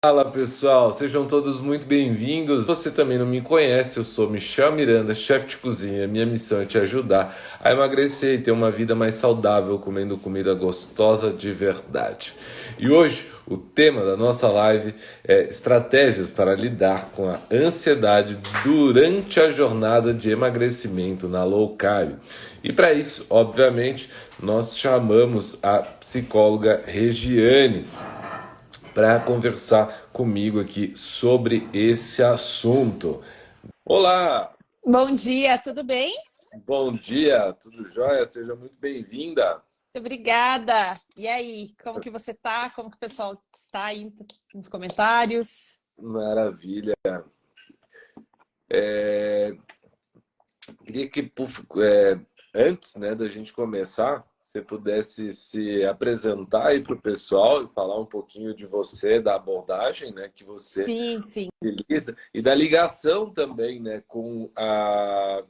Fala pessoal, sejam todos muito bem-vindos. Você também não me conhece, eu sou Michel Miranda, chefe de cozinha. Minha missão é te ajudar a emagrecer e ter uma vida mais saudável, comendo comida gostosa de verdade. E hoje o tema da nossa live é estratégias para lidar com a ansiedade durante a jornada de emagrecimento na low carb. E para isso, obviamente, nós chamamos a psicóloga Regiane para conversar comigo aqui sobre esse assunto. Olá, Bom dia, tudo bem? bom dia, tudo jóia? Seja muito bem-vinda. Muito obrigada. E aí, como que você tá? Como que o pessoal está aí nos comentários? Maravilha. Queria que, antes, né, da gente começar, você pudesse se apresentar aí para o pessoal e falar um pouquinho de você, da abordagem, né, que você Sim, sim. utiliza e da ligação também, né, com a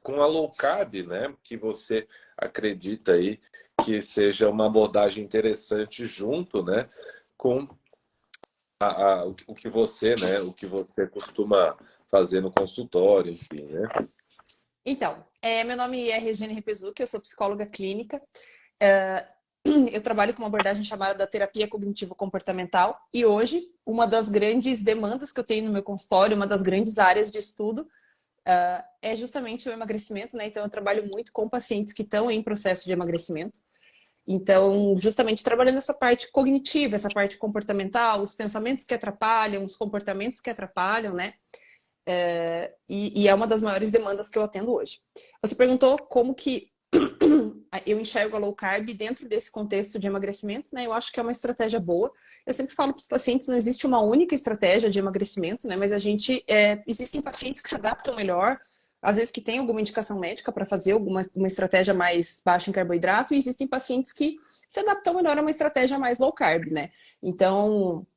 low carb, né, que você acredita aí que seja uma abordagem interessante junto, né, com o que você, né, o que você costuma fazer no consultório, enfim, né? Então, meu nome é Regiane Repesucci, eu sou psicóloga clínica. É, eu trabalho com uma abordagem chamada da terapia cognitivo-comportamental e hoje uma das grandes demandas que eu tenho no meu consultório, uma das grandes áreas de estudo, é justamente o emagrecimento, né? Então, eu trabalho muito com pacientes que estão em processo de emagrecimento. Então, justamente trabalhando essa parte cognitiva, essa parte comportamental, os pensamentos que atrapalham, os comportamentos que atrapalham, né? E é uma das maiores demandas que eu atendo hoje. Você perguntou como que eu enxergo a low carb dentro desse contexto de emagrecimento, né? Eu acho que é uma estratégia boa. Eu sempre falo para os pacientes, não existe uma única estratégia de emagrecimento, né? Mas existem pacientes que se adaptam melhor, às vezes que tem alguma indicação médica para fazer uma estratégia mais baixa em carboidrato, e existem pacientes que se adaptam melhor a uma estratégia mais low carb, né? Então,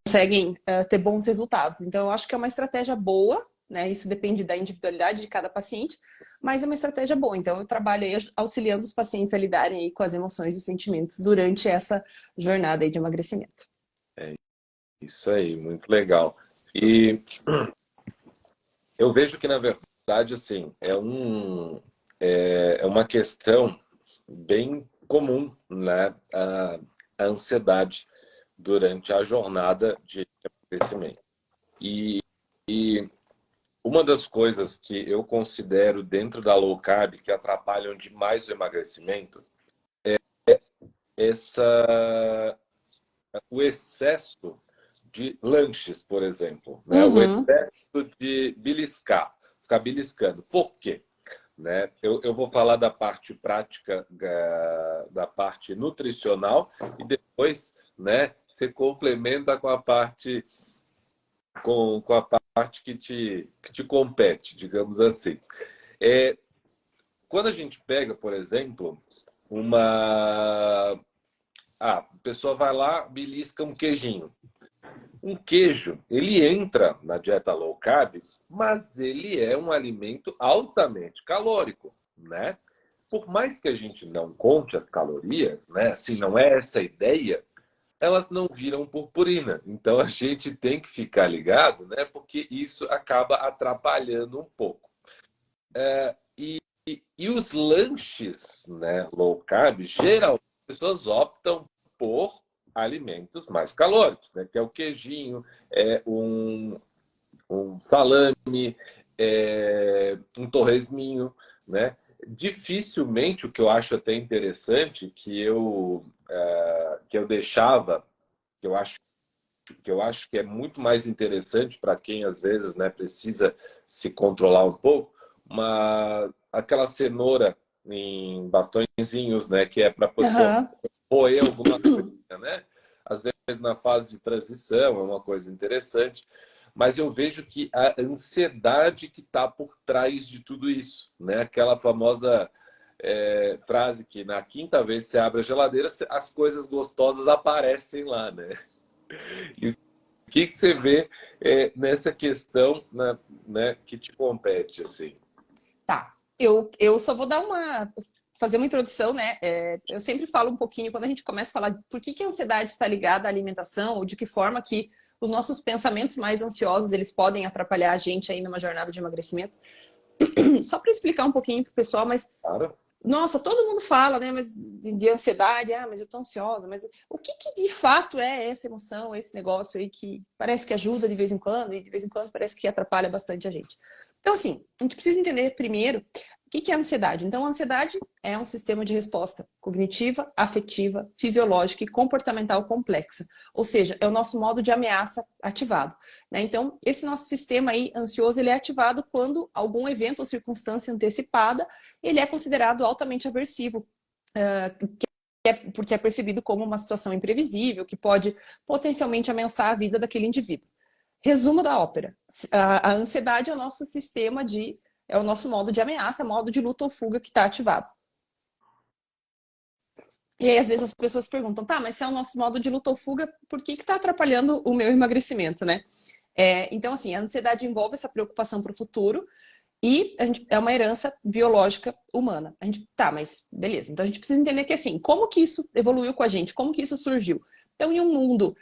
conseguem ter bons resultados. Então, eu acho que é uma estratégia boa, né? Isso depende da individualidade de cada paciente, mas é uma estratégia boa. Então, eu trabalho aí auxiliando os pacientes a lidarem aí com as emoções e os sentimentos durante essa jornada aí de emagrecimento. É isso aí, muito legal. E eu vejo que, na verdade, assim, é uma questão bem comum, né? A ansiedade durante a jornada de emagrecimento. E uma das coisas que eu considero dentro da low carb que atrapalham demais o emagrecimento essa o excesso de lanches, por exemplo, né? O Uhum. excesso de beliscar, ficar beliscando. Por quê? Né? Eu vou falar da parte prática, da parte nutricional e depois, né, você complementa com a parte com a parte que te compete, digamos assim. É, quando a gente pega, por exemplo, uma a pessoa vai lá, belisca um queijinho. Um queijo, ele entra na dieta low carb, mas ele é um alimento altamente calórico, né? Por mais que a gente não conte as calorias, né? Se não é essa a ideia, elas não viram purpurina. Então a gente tem que ficar ligado, né? Porque isso acaba atrapalhando um pouco. E os lanches, né, low carb, geralmente as pessoas optam por alimentos mais calóricos, né? Que é o queijinho, é um salame, um torresminho, né? Dificilmente o que eu acho até interessante que eu deixava, que eu acho que é muito mais interessante para quem às vezes, né, precisa se controlar um pouco, aquela cenoura em bastõezinhos, né, que é para a pessoa Uhum. roer alguma coisa, né? Às vezes na fase de transição é uma coisa interessante, mas eu vejo que a ansiedade que está por trás de tudo isso, né? Aquela famosa frase que na quinta vez que você abre a geladeira, as coisas gostosas aparecem lá, né? E o que você vê nessa questão, né, que te compete, assim? Tá. Eu só vou dar uma. fazer uma introdução, né? Eu sempre falo um pouquinho, quando a gente começa a falar por que a ansiedade está ligada à alimentação, ou de que forma que os nossos pensamentos mais ansiosos, eles podem atrapalhar a gente aí numa jornada de emagrecimento. Só para explicar um pouquinho para o pessoal, mas Claro. nossa, todo mundo fala, né, mas de ansiedade, mas eu tô ansiosa, mas o que de fato é essa emoção, esse negócio aí que parece que ajuda de vez em quando e de vez em quando parece que atrapalha bastante a gente. Então, assim, a gente precisa entender primeiro o que é a ansiedade. Então, a ansiedade é um sistema de resposta cognitiva, afetiva, fisiológica e comportamental complexa. Ou seja, é o nosso modo de ameaça ativado, né? Então, esse nosso sistema aí ansioso, ele é ativado quando algum evento ou circunstância antecipada, ele é considerado altamente aversivo, porque é percebido como uma situação imprevisível, que pode potencialmente ameaçar a vida daquele indivíduo. Resumo da ópera. A ansiedade é o nosso sistema é o nosso modo de ameaça, modo de luta ou fuga que está ativado. E aí, às vezes, as pessoas perguntam, tá, mas se é o nosso modo de luta ou fuga, por que está atrapalhando o meu emagrecimento, né? Então, assim, a ansiedade envolve essa preocupação para o futuro e é uma herança biológica humana. Tá, mas beleza. Então, a gente precisa entender que, assim, como que isso evoluiu com a gente? Como que isso surgiu? Então, em um mundo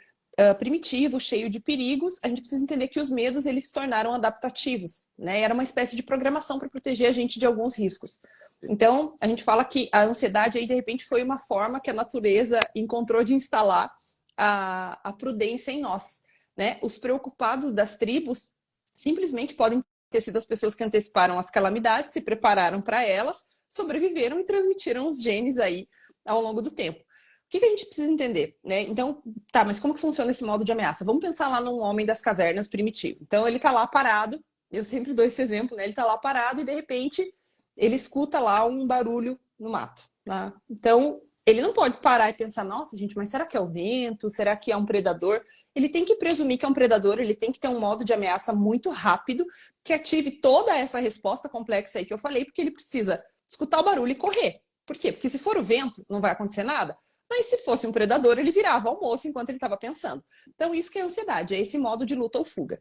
primitivo, cheio de perigos, a gente precisa entender que os medos, eles se tornaram adaptativos, né? Era uma espécie de programação para proteger a gente de alguns riscos. Então, a gente fala que a ansiedade aí, de repente, foi uma forma que a natureza encontrou de instalar a prudência em nós, né? Os preocupados das tribos simplesmente podem ter sido as pessoas que anteciparam as calamidades, se prepararam para elas, sobreviveram e transmitiram os genes aí ao longo do tempo. O que a gente precisa entender, né? Então, tá, mas como que funciona esse modo de ameaça? Vamos pensar lá num homem das cavernas primitivo. Então, ele tá lá parado, eu sempre dou esse exemplo, né? Ele tá lá parado e, de repente, ele escuta lá um barulho no mato, né? Então, ele não pode parar e pensar, nossa, gente, mas será que é o vento? Será que é um predador? Ele tem que presumir que é um predador, ele tem que ter um modo de ameaça muito rápido que ative toda essa resposta complexa aí que eu falei, porque ele precisa escutar o barulho e correr. Por quê? Porque se for o vento, não vai acontecer nada. Mas se fosse um predador, ele virava almoço enquanto ele estava pensando. Então, isso que é ansiedade, é esse modo de luta ou fuga.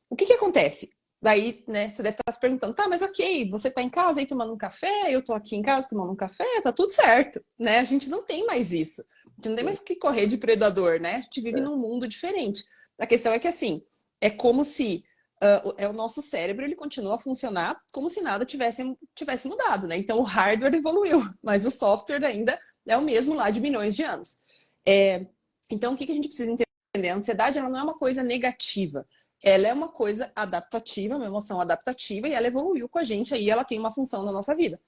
O que acontece? Daí, né, você deve estar se perguntando, tá, mas ok, você tá em casa aí tomando um café, eu tô aqui em casa tomando um café, tá tudo certo, né? A gente não tem mais isso. A gente não tem mais o que correr de predador, né? A gente vive num mundo diferente. A questão é que, assim, é como se o nosso cérebro, ele continua a funcionar como se nada tivesse mudado, né? Então, o hardware evoluiu, mas o software ainda é o mesmo lá de milhões de anos. Então, o que a gente precisa entender? A ansiedade, ela não é uma coisa negativa. Ela é uma coisa adaptativa, uma emoção adaptativa, e ela evoluiu com a gente aí, ela tem uma função na nossa vida.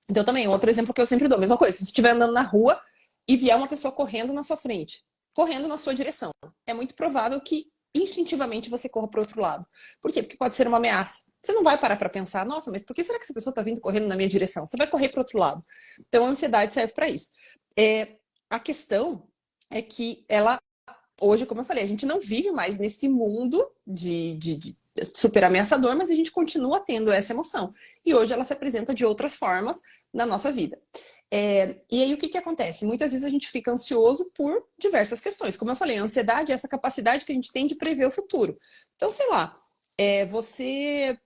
Então, também, outro exemplo que eu sempre dou, mesma coisa, se você estiver andando na rua e vier uma pessoa correndo na sua frente, correndo na sua direção, é muito provável que instintivamente você corra para o outro lado. Por quê? Porque pode ser uma ameaça. Você não vai parar para pensar, nossa, mas por que será que essa pessoa está vindo correndo na minha direção? Você vai correr para o outro lado. Então, a ansiedade serve para isso. A questão é que ela, hoje, como eu falei, a gente não vive mais nesse mundo de super ameaçador, mas a gente continua tendo essa emoção. E hoje ela se apresenta de outras formas na nossa vida. E aí o que acontece? Muitas vezes a gente fica ansioso por diversas questões. Como eu falei, a ansiedade é essa capacidade que a gente tem de prever o futuro. Então, sei lá, você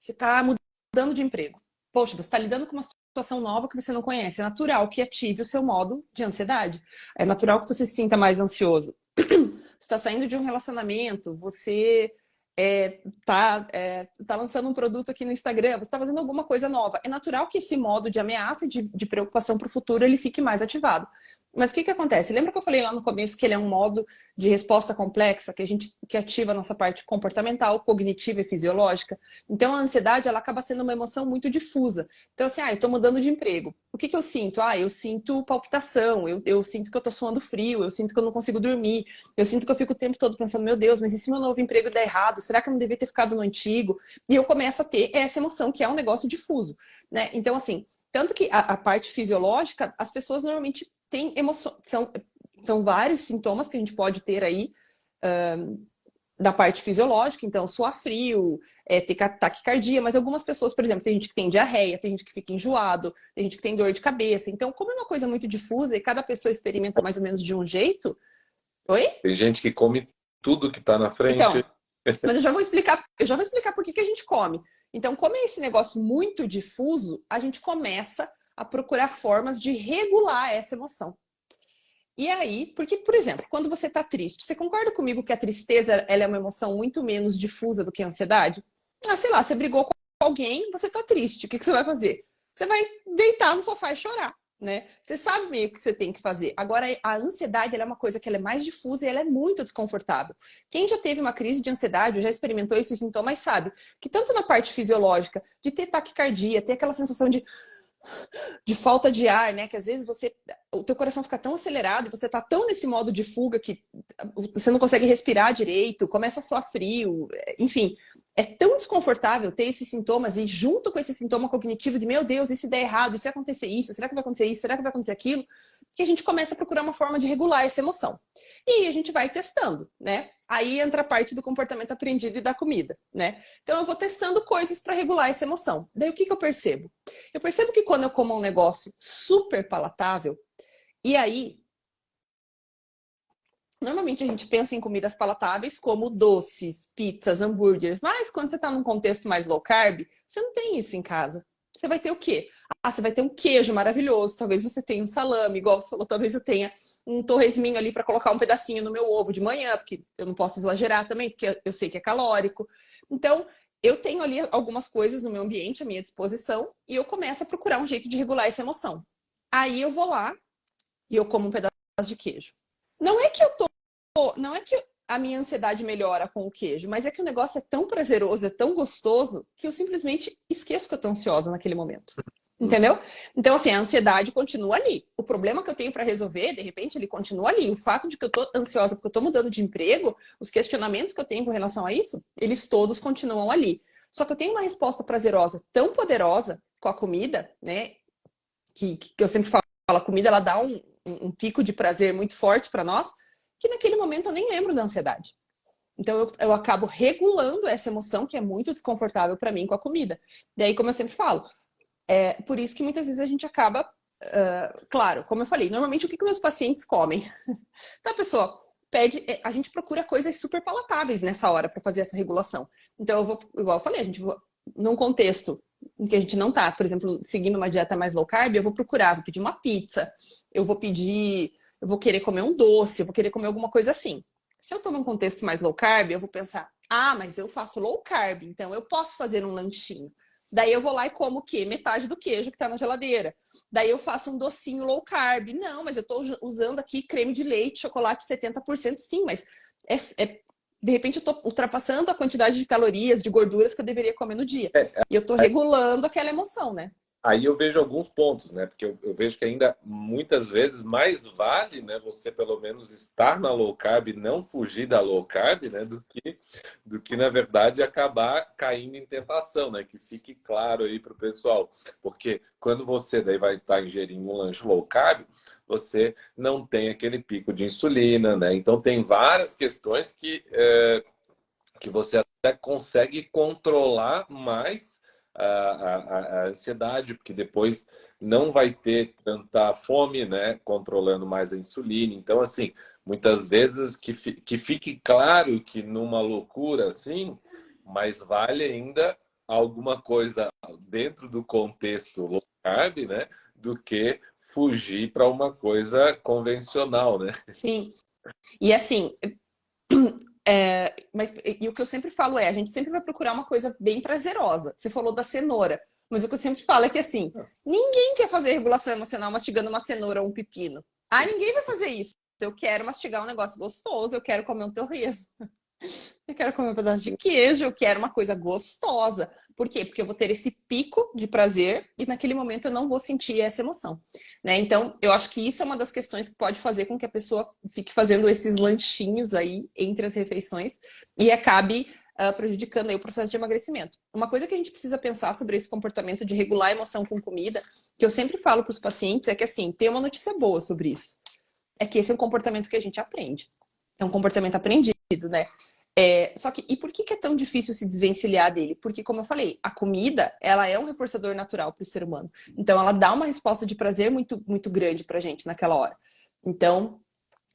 está mudando de emprego. Poxa, você está lidando com uma situação nova que você não conhece. É natural que ative o seu modo de ansiedade. É natural que você se sinta mais ansioso. Você está saindo de um relacionamento, você tá lançando um produto aqui no Instagram, você está fazendo alguma coisa nova. É natural que esse modo de ameaça e de preocupação para o futuro ele fique mais ativado. Mas o que acontece? Lembra que eu falei lá no começo que ele é um modo de resposta complexa que ativa a nossa parte comportamental, cognitiva e fisiológica? Então, a ansiedade ela acaba sendo uma emoção muito difusa. Então, assim, eu estou mudando de emprego. O que eu sinto? Eu sinto palpitação, eu sinto que eu estou suando frio, eu sinto que eu não consigo dormir, eu sinto que eu fico o tempo todo pensando, meu Deus, mas e se meu novo emprego der errado? Será que eu não devia ter ficado no antigo? E eu começo a ter essa emoção, que é um negócio difuso, né? Então, assim, tanto que a parte fisiológica, as pessoas normalmente têm emoção, são vários sintomas que a gente pode ter aí da parte fisiológica, então suar frio, ter taquicardia, mas algumas pessoas, por exemplo, tem gente que tem diarreia, tem gente que fica enjoado, tem gente que tem dor de cabeça. Então, como é uma coisa muito difusa e cada pessoa experimenta mais ou menos de um jeito... Oi? Tem gente que come tudo que está na frente. Então, mas eu já vou explicar por que a gente come. Então, como é esse negócio muito difuso, a gente começa a procurar formas de regular essa emoção. E aí, porque, por exemplo, quando você está triste, você concorda comigo que a tristeza ela é uma emoção muito menos difusa do que a ansiedade? Ah, sei lá, você brigou com alguém, você está triste, o que você vai fazer? Você vai deitar no sofá e chorar, né? Você sabe meio que você tem que fazer. Agora, a ansiedade ela é uma coisa que ela é mais difusa e ela é muito desconfortável. Quem já teve uma crise de ansiedade, ou já experimentou esses sintomas, sabe que tanto na parte fisiológica, de ter taquicardia, ter aquela sensação de falta de ar, né? Que às vezes o teu coração fica tão acelerado, você tá tão nesse modo de fuga que você não consegue respirar direito, começa a suar frio, enfim. É tão desconfortável ter esses sintomas e junto com esse sintoma cognitivo de meu Deus, e se der errado, e se acontecer isso, será que vai acontecer isso, será que vai acontecer aquilo? Que a gente começa a procurar uma forma de regular essa emoção. E aí a gente vai testando, né? Aí entra a parte do comportamento aprendido e da comida, né? Então eu vou testando coisas para regular essa emoção. Daí o que eu percebo? Eu percebo que quando eu como um negócio super palatável, e aí normalmente a gente pensa em comidas palatáveis como doces, pizzas, hambúrgueres, mas quando você está num contexto mais low carb, você não tem isso em casa. Você vai ter o quê? Ah, você vai ter um queijo maravilhoso, talvez você tenha um salame, igual você falou, talvez eu tenha um torresminho ali para colocar um pedacinho no meu ovo de manhã, porque eu não posso exagerar também, porque eu sei que é calórico. Então, eu tenho ali algumas coisas no meu ambiente, à minha disposição, e eu começo a procurar um jeito de regular essa emoção. Aí eu vou lá e eu como um pedaço de queijo. Não é que não é que a minha ansiedade melhora com o queijo, mas é que o negócio é tão prazeroso, é tão gostoso, que eu simplesmente esqueço que eu tô ansiosa naquele momento. Entendeu? Então, assim, a ansiedade continua ali. O problema que eu tenho para resolver, de repente, ele continua ali. O fato de que eu tô ansiosa porque eu tô mudando de emprego, os questionamentos que eu tenho com relação a isso, eles todos continuam ali. Só que eu tenho uma resposta prazerosa tão poderosa com a comida, né? Que eu sempre falo, a comida ela dá um pico de prazer muito forte para nós, que naquele momento eu nem lembro da ansiedade. Então eu acabo regulando essa emoção que é muito desconfortável para mim com a comida. Daí, como eu sempre falo, é por isso que muitas vezes a gente acaba, claro, como eu falei, normalmente o que meus pacientes comem? Então a pessoa pede, a gente procura coisas super palatáveis nessa hora para fazer essa regulação. Então eu vou, igual eu falei, a gente num contexto em que a gente não tá, por exemplo, seguindo uma dieta mais low carb, eu vou procurar, vou pedir uma pizza, eu vou querer comer um doce, eu vou querer comer alguma coisa assim. Se eu tô num contexto mais low carb, eu vou pensar, ah, mas eu faço low carb, então eu posso fazer um lanchinho. Daí eu vou lá e como o quê? Metade do queijo que tá na geladeira. Daí eu faço um docinho low carb. Não, mas eu tô usando aqui creme de leite, chocolate 70%, sim, mas de repente eu tô ultrapassando a quantidade de calorias, de gorduras que eu deveria comer no dia. E eu tô regulando aquela emoção, né? Aí eu vejo alguns pontos, né? Porque eu vejo que ainda muitas vezes mais vale, né, você pelo menos estar na low carb, não fugir da low carb, né, do que na verdade acabar caindo em tentação, né? Que fique claro aí para o pessoal, porque quando você daí vai estar ingerindo um lanche low carb, você não tem aquele pico de insulina, né? Então tem várias questões que você até consegue controlar mais a ansiedade, porque depois não vai ter tanta fome, né? Controlando mais a insulina. Então, assim, muitas vezes que fique claro que numa loucura assim, mas vale ainda alguma coisa dentro do contexto low carb, né? Do que fugir para uma coisa convencional, né? Sim. E assim, mas e o que eu sempre falo é, a gente sempre vai procurar uma coisa bem prazerosa. Você falou da cenoura, mas o que eu sempre falo é que assim, ninguém quer fazer regulação emocional mastigando uma cenoura ou um pepino. Ah, ninguém vai fazer isso. Eu quero mastigar um negócio gostoso, eu quero comer um torresmo. Eu quero comer um pedaço de queijo, eu quero uma coisa gostosa. Por quê? Porque eu vou ter esse pico de prazer e naquele momento eu não vou sentir essa emoção, né? Então, eu acho que isso é uma das questões que pode fazer com que a pessoa fique fazendo esses lanchinhos aí entre as refeições e acabe prejudicando aí o processo de emagrecimento. Uma coisa que a gente precisa pensar sobre esse comportamento de regular a emoção com comida, que eu sempre falo para os pacientes, é que assim, tem uma notícia boa sobre isso. É que esse é um comportamento que a gente aprende. É um comportamento aprendido, né? Só que, e por que é tão difícil se desvencilhar dele? Porque, como eu falei, a comida, ela é um reforçador natural para o ser humano. Então, ela dá uma resposta de prazer muito, muito grande pra gente naquela hora. Então,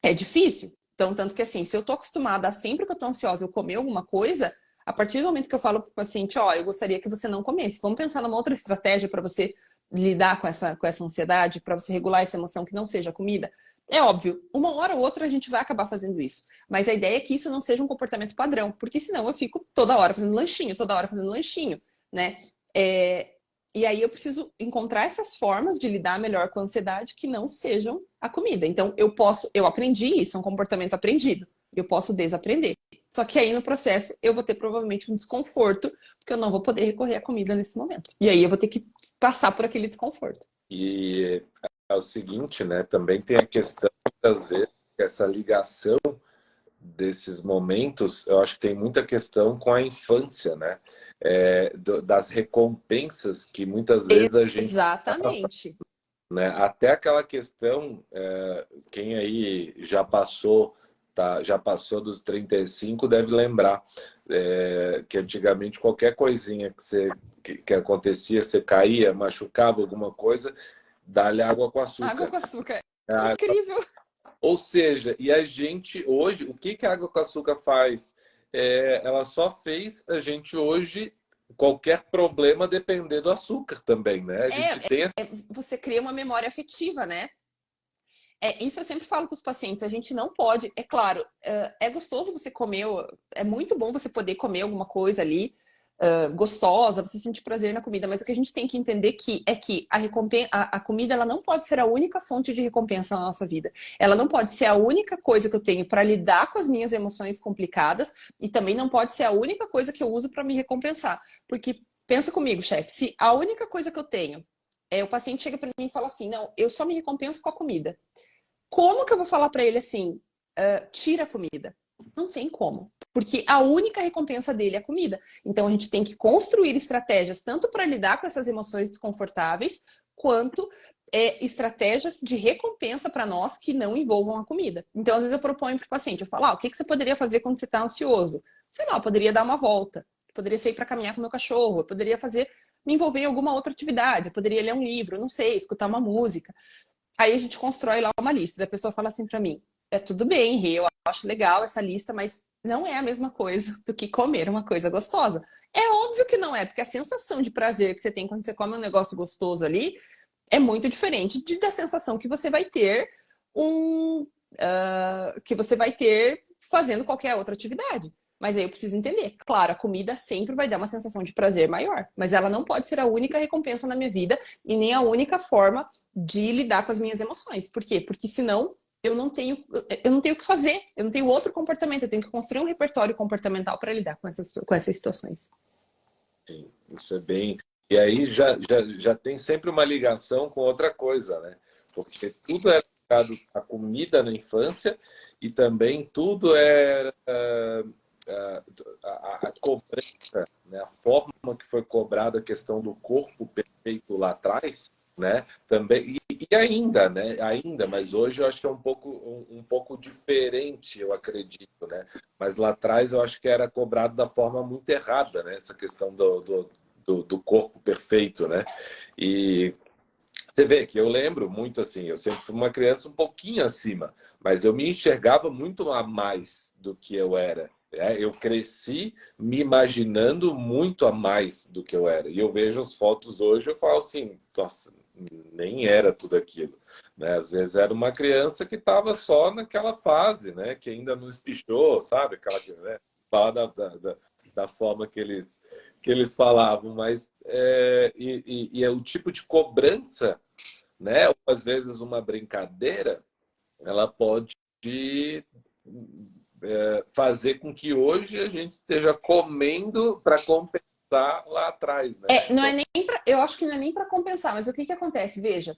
é difícil. Então, tanto que assim, se eu tô acostumada a sempre que eu tô ansiosa eu comer alguma coisa, A partir do momento que eu falo para o paciente, ó, eu gostaria que você não comesse, vamos pensar numa outra estratégia para você lidar com essa ansiedade, para você regular essa emoção que não seja a comida. É óbvio, uma hora ou outra a gente vai acabar fazendo isso. Mas a ideia é que isso não seja um comportamento padrão, porque senão eu fico toda hora fazendo lanchinho, toda hora fazendo lanchinho, né? E aí eu preciso encontrar essas formas de lidar melhor com a ansiedade que não sejam a comida. Então eu aprendi isso, é um comportamento aprendido. Eu posso desaprender. Só que aí no processo eu vou ter provavelmente um desconforto, porque eu não vou poder recorrer à comida nesse momento. E aí eu vou ter que passar por aquele desconforto. E é o seguinte, né? Também tem a questão, muitas vezes, que essa ligação desses momentos, eu acho que tem muita questão com a infância, né? Das recompensas que muitas vezes a gente passa, Exatamente. né? Até aquela questão, quem aí já passou, tá, já passou dos 35 deve lembrar que antigamente qualquer coisinha que acontecia, você caía, machucava alguma coisa, dá-lhe água com Água açúcar. com açúcar. Ah, Incrível. ou seja, e a gente hoje, o que que a água com açúcar faz? Ela só fez a gente hoje, qualquer problema depender do açúcar também, né? A gente tem essa... Você cria uma memória afetiva, né? Isso eu sempre falo para os pacientes, a gente não pode, é claro, é gostoso você comer, é muito bom você poder comer alguma coisa ali, gostosa, você sentir prazer na comida, mas o que a gente tem que entender é que a comida ela não pode ser a única fonte de recompensa na nossa vida. Ela não pode ser a única coisa que eu tenho para lidar com as minhas emoções complicadas e também não pode ser a única coisa que eu uso para me recompensar. Porque pensa comigo, chefe, se a única coisa que eu tenho o paciente chega para mim e fala assim, não, eu só me recompenso com a comida. Como que eu vou falar para ele assim, tira a comida? Não tem como, porque a única recompensa dele é a comida. Então a gente tem que construir estratégias tanto para lidar com essas emoções desconfortáveis, quanto estratégias de recompensa para nós que não envolvam a comida. Então às vezes eu proponho para o paciente, eu falo, o que você poderia fazer quando você está ansioso? Sei lá, eu poderia dar uma volta, eu poderia sair para caminhar com meu cachorro, eu poderia me envolver em alguma outra atividade, eu poderia ler um livro, não sei, escutar uma música. Aí a gente constrói lá uma lista. Da pessoa fala assim para mim: tudo bem, Rê, eu acho legal essa lista, mas não é a mesma coisa do que comer uma coisa gostosa. É óbvio que não é, porque a sensação de prazer que você tem quando você come um negócio gostoso ali é muito diferente da sensação que você vai ter fazendo qualquer outra atividade. Mas aí eu preciso entender. Claro, a comida sempre vai dar uma sensação de prazer maior, mas ela não pode ser a única recompensa na minha vida e nem a única forma de lidar com as minhas emoções. Por quê? Porque senão eu não tenho o que fazer, eu não tenho outro comportamento, eu tenho que construir um repertório comportamental para lidar com essas situações. Sim, isso é bem... E aí já tem sempre uma ligação com outra coisa, né? Porque tudo era ligado à comida na infância e também tudo era a cobrança, né? A forma que foi cobrada a questão do corpo perfeito lá atrás, né? Também e ainda, né? Ainda, mas hoje eu acho que é um pouco diferente, eu acredito, né? Mas lá atrás eu acho que era cobrado da forma muito errada, né? Essa questão do corpo perfeito, né? E você vê que eu lembro muito assim, eu sempre fui uma criança um pouquinho acima, mas eu me enxergava muito a mais do que eu era. Eu cresci me imaginando muito a mais do que eu era. E eu vejo as fotos hoje, eu falo assim, nossa, nem era tudo aquilo, né? Às vezes era uma criança que estava só naquela fase, né? Que ainda não espichou, sabe? Aquela, né? Falar da forma que eles falavam, mas é o tipo de cobrança, né? Ou às vezes uma brincadeira, ela pode fazer com que hoje a gente esteja comendo para compensar lá atrás, né? Não é Então, nem eu acho que não é nem para compensar, mas o que acontece? Veja,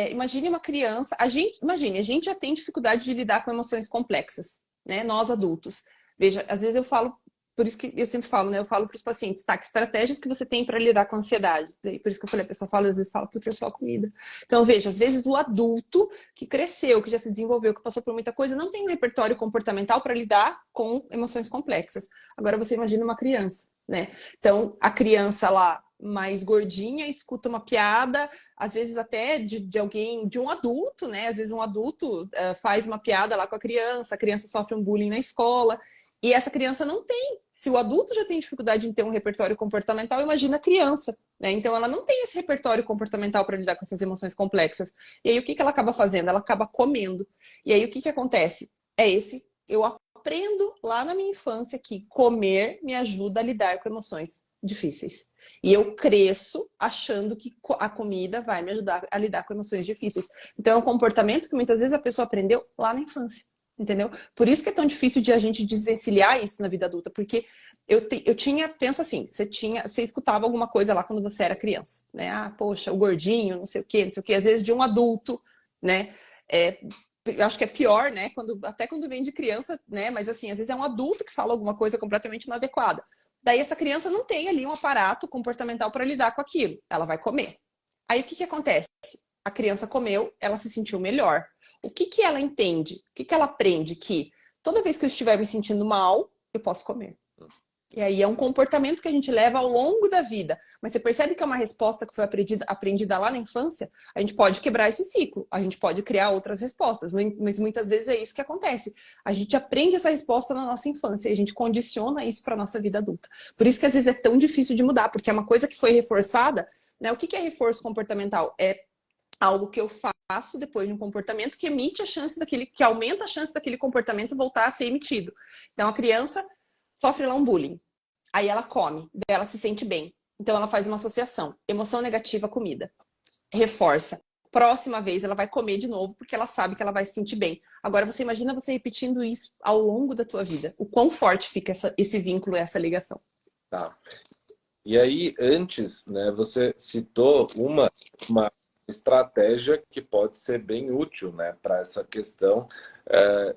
imagine uma criança, imagine, a gente já tem dificuldade de lidar com emoções complexas, né? Nós adultos. Veja, às vezes eu falo, por isso que eu sempre falo, né? Eu falo para os pacientes, tá? Que estratégias que você tem para lidar com a ansiedade? Por isso que eu falei, a pessoa fala, às vezes fala, putz, é só comida. Então, veja, às vezes o adulto que cresceu, que já se desenvolveu, que passou por muita coisa, não tem um repertório comportamental para lidar com emoções complexas. Agora você imagina uma criança, né? Então, a criança lá mais gordinha escuta uma piada, às vezes até de alguém, de um adulto, né? Às vezes um adulto faz uma piada lá com a criança sofre um bullying na escola. E essa criança não tem. Se o adulto já tem dificuldade em ter um repertório comportamental, imagina a criança, né? Então ela não tem esse repertório comportamental para lidar com essas emoções complexas. E aí o que ela acaba fazendo? Ela acaba comendo. E aí o que acontece? Eu aprendo lá na minha infância que comer me ajuda a lidar com emoções difíceis. E eu cresço achando que a comida vai me ajudar a lidar com emoções difíceis. Então é um comportamento que muitas vezes a pessoa aprendeu lá na infância. Entendeu? Por isso que é tão difícil de a gente desvencilhar isso na vida adulta, porque pensa assim, você escutava alguma coisa lá quando você era criança, né? Ah, poxa, o gordinho, não sei o quê, às vezes de um adulto, né? Eu acho que é pior, né? Até quando vem de criança, né? Mas assim, às vezes é um adulto que fala alguma coisa completamente inadequada. Daí essa criança não tem ali um aparato comportamental para lidar com aquilo, ela vai comer. Aí o que acontece? A criança comeu, ela se sentiu melhor. O que ela entende? O que ela aprende? Que toda vez que eu estiver me sentindo mal, eu posso comer. E aí é um comportamento que a gente leva ao longo da vida. Mas você percebe que é uma resposta que foi aprendida lá na infância? A gente pode quebrar esse ciclo, a gente pode criar outras respostas, mas muitas vezes é isso que acontece. A gente aprende essa resposta na nossa infância e a gente condiciona isso para a nossa vida adulta. Por isso que às vezes é tão difícil de mudar, porque é uma coisa que foi reforçada, né? O que é reforço comportamental? É algo que eu faço depois de um comportamento que emite a chance que aumenta a chance daquele comportamento voltar a ser emitido. Então a criança sofre lá um bullying. Aí ela come, ela se sente bem. Então ela faz uma associação. Emoção negativa, comida. Reforça. Próxima vez ela vai comer de novo porque ela sabe que ela vai se sentir bem. Agora você imagina você repetindo isso ao longo da tua vida. O quão forte fica esse vínculo, essa ligação. Tá. E aí, antes, né, você citou uma estratégia que pode ser bem útil, né, para essa questão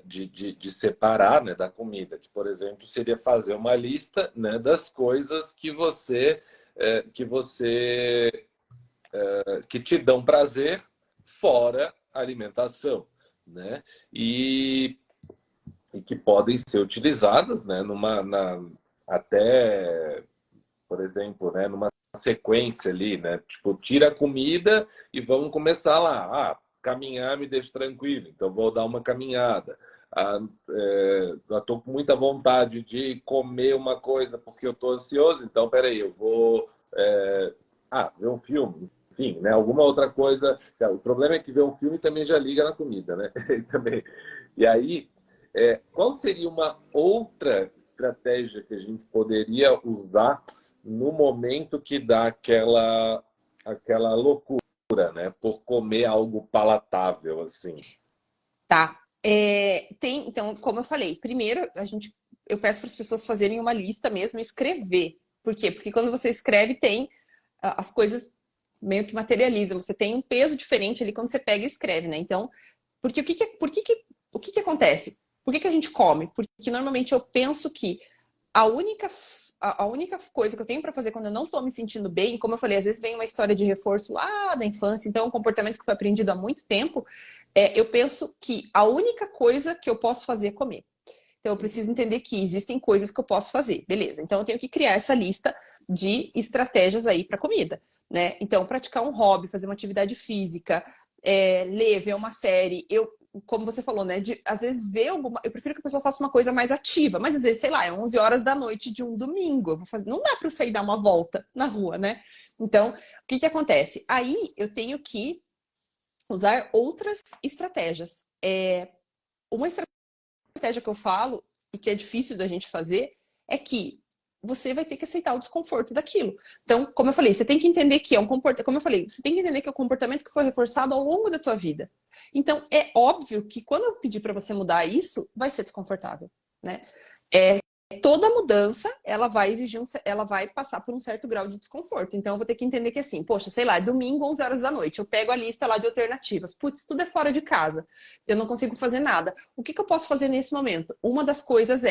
de separar, né, da comida, que, por exemplo, seria fazer uma lista, né, das coisas que te dão prazer fora a alimentação, né, e que podem ser utilizadas, né, até, por exemplo, né, numa sequência ali, né? Tipo, tira a comida e vamos começar lá. Ah, caminhar me deixa tranquilo, então vou dar uma caminhada. Eu tô com muita vontade de comer uma coisa porque eu tô ansioso, então peraí, eu vou ver um filme, enfim, né? Alguma outra coisa. O problema é que ver um filme também já liga na comida, né? Também. E aí, qual seria uma outra estratégia que a gente poderia usar no momento que dá aquela loucura, né? Por comer algo palatável, assim. Tá. Então, como eu falei, primeiro eu peço para as pessoas fazerem uma lista mesmo, escrever. Por quê? Porque quando você escreve, tem as coisas meio que materializam. Você tem um peso diferente ali quando você pega e escreve, né? Então, porque o que acontece? Por que a gente come? Porque normalmente eu penso que a única coisa que eu tenho para fazer quando eu não tô me sentindo bem, como eu falei, às vezes vem uma história de reforço lá da infância, então é um comportamento que foi aprendido há muito tempo, eu penso que a única coisa que eu posso fazer é comer. Então eu preciso entender que existem coisas que eu posso fazer, beleza. Então eu tenho que criar essa lista de estratégias aí para comida, né? Então praticar um hobby, fazer uma atividade física, ler, ver uma série, como você falou, né? Às vezes eu prefiro que a pessoa faça uma coisa mais ativa, mas às vezes, sei lá, é 11 horas da noite de um domingo. Não dá para eu sair dar uma volta na rua, né? Então, o que acontece? Aí eu tenho que usar outras estratégias. Uma estratégia que eu falo, e que é difícil da gente fazer, é que você vai ter que aceitar o desconforto daquilo. Então, como eu falei, você tem que entender que é um comportamento, como eu falei, você tem que entender que é um comportamento que foi reforçado ao longo da tua vida. Então, é óbvio que quando eu pedir para você mudar isso, vai ser desconfortável, né? Toda mudança, ela vai passar por um certo grau de desconforto. Então, eu vou ter que entender que assim, poxa, sei lá, é domingo, 11 horas da noite, eu pego a lista lá de alternativas. Putz, tudo é fora de casa. Eu não consigo fazer nada. O que eu posso fazer nesse momento? Uma das coisas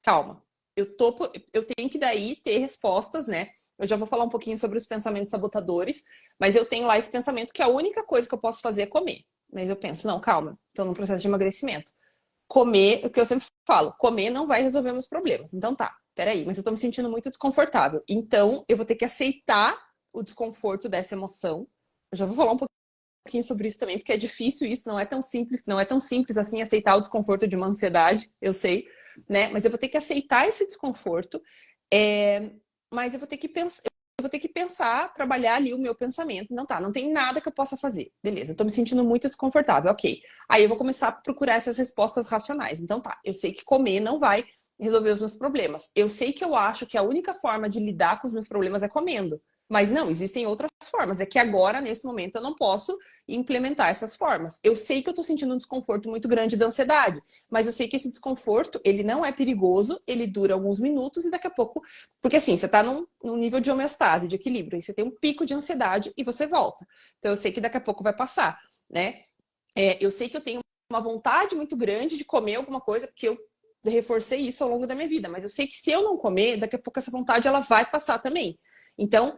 calma. Eu tenho que daí ter respostas, né? Eu já vou falar um pouquinho sobre os pensamentos sabotadores, mas eu tenho lá esse pensamento que a única coisa que eu posso fazer é comer. Mas eu penso, não, calma, estou num processo de emagrecimento. Comer, o que eu sempre falo, comer não vai resolver meus problemas. Então tá, peraí, mas eu tô me sentindo muito desconfortável. Então eu vou ter que aceitar o desconforto dessa emoção. Eu já vou falar um pouquinho sobre isso também, porque é difícil isso, não é tão simples assim aceitar o desconforto de uma ansiedade, eu sei. né? Mas eu vou ter que aceitar esse desconforto, mas eu vou ter que pensar. Eu vou ter que pensar, trabalhar ali o meu pensamento. Não tá, não tem nada que eu possa fazer. Beleza, eu tô me sentindo muito desconfortável, ok. Aí eu vou começar a procurar essas respostas racionais. Então tá, eu sei que comer não vai resolver os meus problemas. Eu sei que eu acho que a única forma de lidar com os meus problemas é comendo. Mas não, existem outras formas. É que agora, nesse momento, eu não posso implementar essas formas. Eu sei que eu tô sentindo um desconforto muito grande da ansiedade, mas eu sei que esse desconforto, ele não é perigoso, ele dura alguns minutos e daqui a pouco... Porque assim, você tá num nível de homeostase, de equilíbrio, aí você tem um pico de ansiedade e você volta. Então eu sei que daqui a pouco vai passar, né? Eu sei que eu tenho uma vontade muito grande de comer alguma coisa, porque eu reforcei isso ao longo da minha vida, mas eu sei que se eu não comer, daqui a pouco essa vontade ela vai passar também. Então,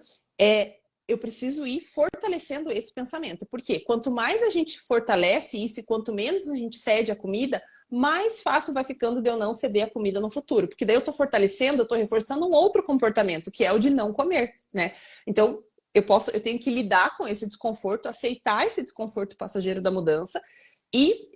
eu preciso ir fortalecendo esse pensamento. Porque quanto mais a gente fortalece isso e quanto menos a gente cede a comida, mais fácil vai ficando de eu não ceder a comida no futuro. Porque daí eu tô fortalecendo, eu tô reforçando um outro comportamento, que é o de não comer, né? Então, eu tenho que lidar com esse desconforto, aceitar esse desconforto passageiro da mudança e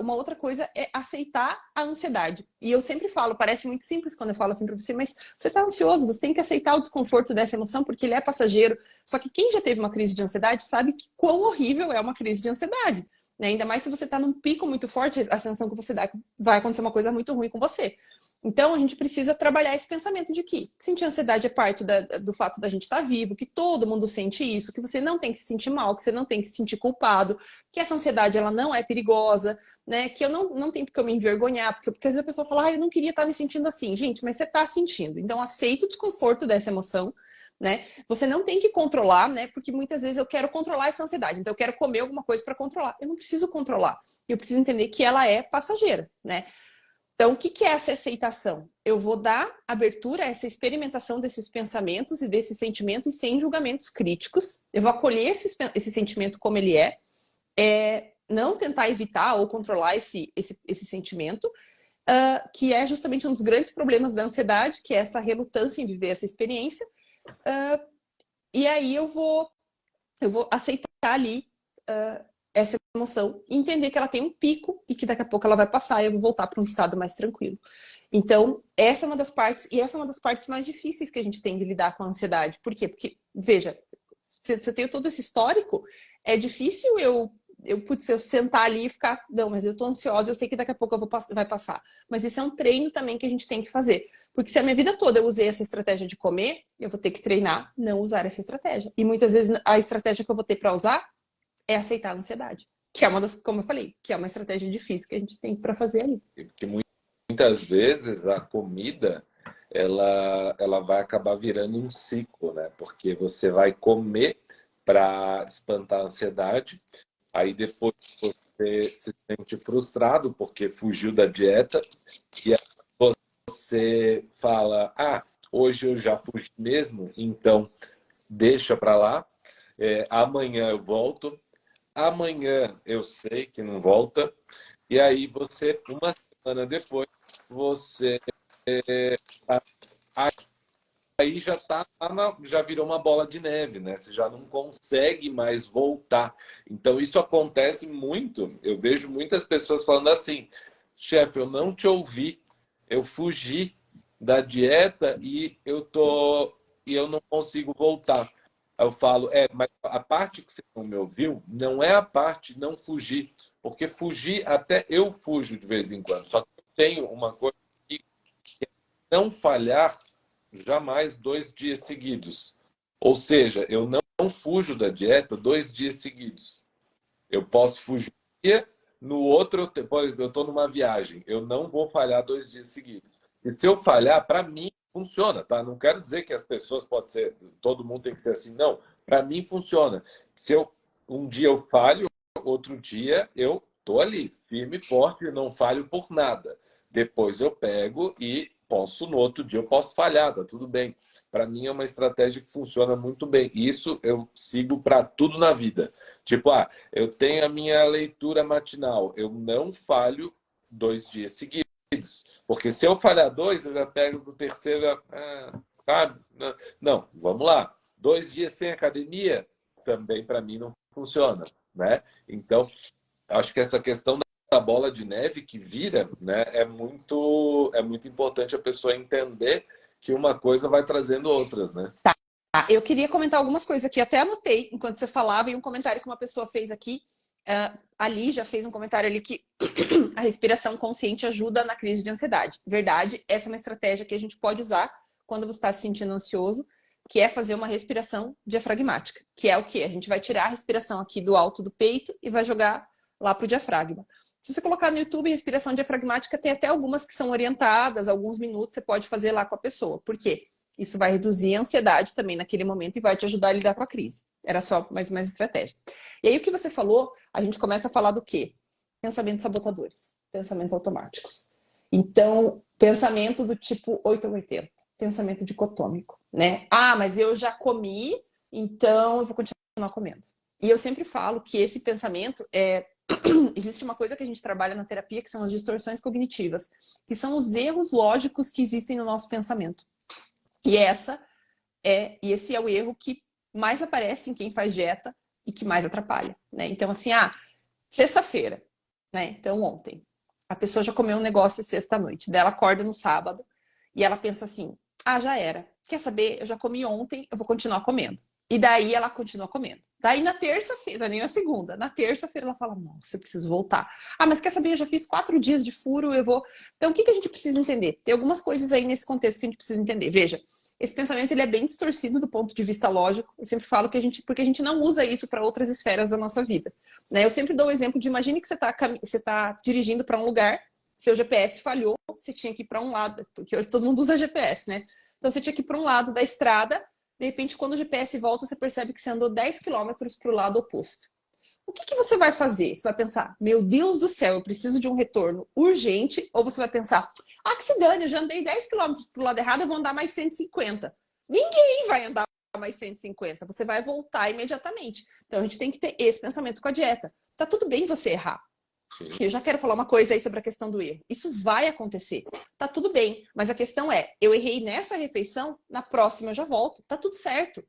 uma outra coisa é aceitar a ansiedade. E eu sempre falo, parece muito simples quando eu falo assim para você, mas você está ansioso, você tem que aceitar o desconforto dessa emoção porque ele é passageiro. Só que quem já teve uma crise de ansiedade sabe que quão horrível é uma crise de ansiedade. Né? Ainda mais se você está num pico muito forte, a sensação que você dá é que vai acontecer uma coisa muito ruim com você. Então, a gente precisa trabalhar esse pensamento de que sentir ansiedade é parte do fato da gente estar vivo, que todo mundo sente isso, que você não tem que se sentir mal, que você não tem que se sentir culpado, que essa ansiedade ela não é perigosa, né? Que eu não tenho porque eu me envergonhar, porque às vezes a pessoa fala, eu não queria estar me sentindo assim. Gente, mas você está sentindo. Então, aceita o desconforto dessa emoção, né? Você não tem que controlar, né? Porque muitas vezes eu quero controlar essa ansiedade, então eu quero comer alguma coisa para controlar. Eu não preciso controlar. Eu preciso entender que ela é passageira, né? Então, o que é essa aceitação? Eu vou dar abertura a essa experimentação desses pensamentos e desses sentimentos sem julgamentos críticos. Eu vou acolher esse sentimento como ele não tentar evitar ou controlar esse sentimento, que é justamente um dos grandes problemas da ansiedade, que é essa relutância em viver essa experiência. E aí eu vou aceitar ali essa emoção e entender que ela tem um pico e que daqui a pouco ela vai passar e eu vou voltar para um estado mais tranquilo. Então, essa é uma das partes, e essa é uma das partes mais difíceis que a gente tem de lidar com a ansiedade. Por quê? Porque, veja, se eu tenho todo esse histórico, é difícil eu sentar ali e ficar, não, mas eu tô ansiosa, eu sei que daqui a pouco vai passar. Mas isso é um treino também que a gente tem que fazer. Porque se a minha vida toda eu usei essa estratégia de comer, eu vou ter que treinar não usar essa estratégia. E muitas vezes a estratégia que eu vou ter para usar é aceitar a ansiedade. Que é uma das, como eu falei, que é uma estratégia difícil que a gente tem para fazer ali. Porque muitas vezes a comida ela vai acabar virando um ciclo, né? Porque você vai comer para espantar a ansiedade, aí depois você se sente frustrado porque fugiu da dieta, e aí você fala, hoje eu já fugi mesmo, então deixa para lá, amanhã eu volto, amanhã eu sei que não volta, e aí você, uma semana depois, você aí já virou uma bola de neve, né? Você já não consegue mais voltar. Então isso acontece muito. Eu vejo muitas pessoas falando assim: chefe, eu não te ouvi, eu fugi da dieta e eu não consigo voltar. Aí eu falo, mas a parte que você não me ouviu não é a parte não fugir, porque fugir até eu fujo de vez em quando. Só que eu tenho uma coisa que é não falhar jamais 2 dias seguidos. Ou seja, eu não fujo da dieta 2 dias seguidos. Eu posso fugir no outro, eu estou numa viagem, eu não vou falhar 2 dias seguidos. E se eu falhar, para mim funciona, tá? Não quero dizer que as pessoas pode ser, todo mundo tem que ser assim, não. Para mim funciona. Se um dia eu falho, outro dia eu tô ali, firme e forte, não falho por nada. Depois eu pego e no outro dia eu posso falhar, tá tudo bem. Para mim é uma estratégia que funciona muito bem. Isso eu sigo para tudo na vida. Tipo, eu tenho a minha leitura matinal, eu não falho 2 dias seguidos. Porque se eu falhar 2, eu já pego do terceiro, sabe? Não, vamos lá. 2 dias sem academia também para mim não funciona, né? Então, acho que essa questão a bola de neve que vira, né, é muito importante a pessoa entender que uma coisa vai trazendo outras, né? Eu queria comentar algumas coisas aqui, até anotei enquanto você falava, e um comentário que uma pessoa fez aqui, ali já fez um comentário ali que a respiração consciente ajuda na crise de ansiedade. Verdade, essa é uma estratégia que a gente pode usar quando você está se sentindo ansioso, que é fazer uma respiração diafragmática, que é o quê? A gente vai tirar a respiração aqui do alto do peito e vai jogar lá para o diafragma. Se você colocar no YouTube respiração diafragmática, tem até algumas que são orientadas, alguns minutos você pode fazer lá com a pessoa. Por quê? Isso vai reduzir a ansiedade também naquele momento e vai te ajudar a lidar com a crise. Era só mais uma estratégia. E aí o que você falou, a gente começa a falar do quê? Pensamentos sabotadores, pensamentos automáticos. Então, pensamento do tipo 8 ou 80, pensamento dicotômico, né? Ah, mas eu já comi, então eu vou continuar comendo. E eu sempre falo que esse pensamento existe uma coisa que a gente trabalha na terapia que são as distorções cognitivas, que são os erros lógicos que existem no nosso pensamento. E esse é o erro que mais aparece em quem faz dieta e que mais atrapalha, né? Então, assim, sexta-feira, né? Então, ontem, a pessoa já comeu um negócio sexta-noite, dela acorda no sábado e ela pensa assim, já era. Quer saber? Eu já comi ontem, eu vou continuar comendo. E daí ela continua comendo. Daí na terça-feira, nem na segunda, na terça-feira ela fala, nossa, eu preciso voltar. Mas quer saber? Eu já fiz 4 dias de furo, eu vou... Então, o que a gente precisa entender? Tem algumas coisas aí nesse contexto que a gente precisa entender. Veja, esse pensamento ele é bem distorcido do ponto de vista lógico. Eu sempre falo que porque a gente não usa isso para outras esferas da nossa vida. Né? Eu sempre dou o exemplo de imagine que você tá dirigindo para um lugar, seu GPS falhou, você tinha que ir para um lado, porque hoje todo mundo usa GPS, né? Então você tinha que ir para um lado da estrada, de repente quando o GPS volta, você percebe que você andou 10 quilômetros para o lado oposto. O que você vai fazer? Você vai pensar, meu Deus do céu, eu preciso de um retorno urgente, ou você vai pensar, que se dane, eu já andei 10 quilômetros para o lado errado, eu vou andar mais 150. Ninguém vai andar mais 150, você vai voltar imediatamente. Então a gente tem que ter esse pensamento com a dieta. Tá tudo bem você errar. Sim. Eu já quero falar uma coisa aí sobre a questão do erro. Isso vai acontecer. Tá tudo bem, mas a questão é, eu errei nessa refeição, na próxima eu já volto. Tá tudo certo.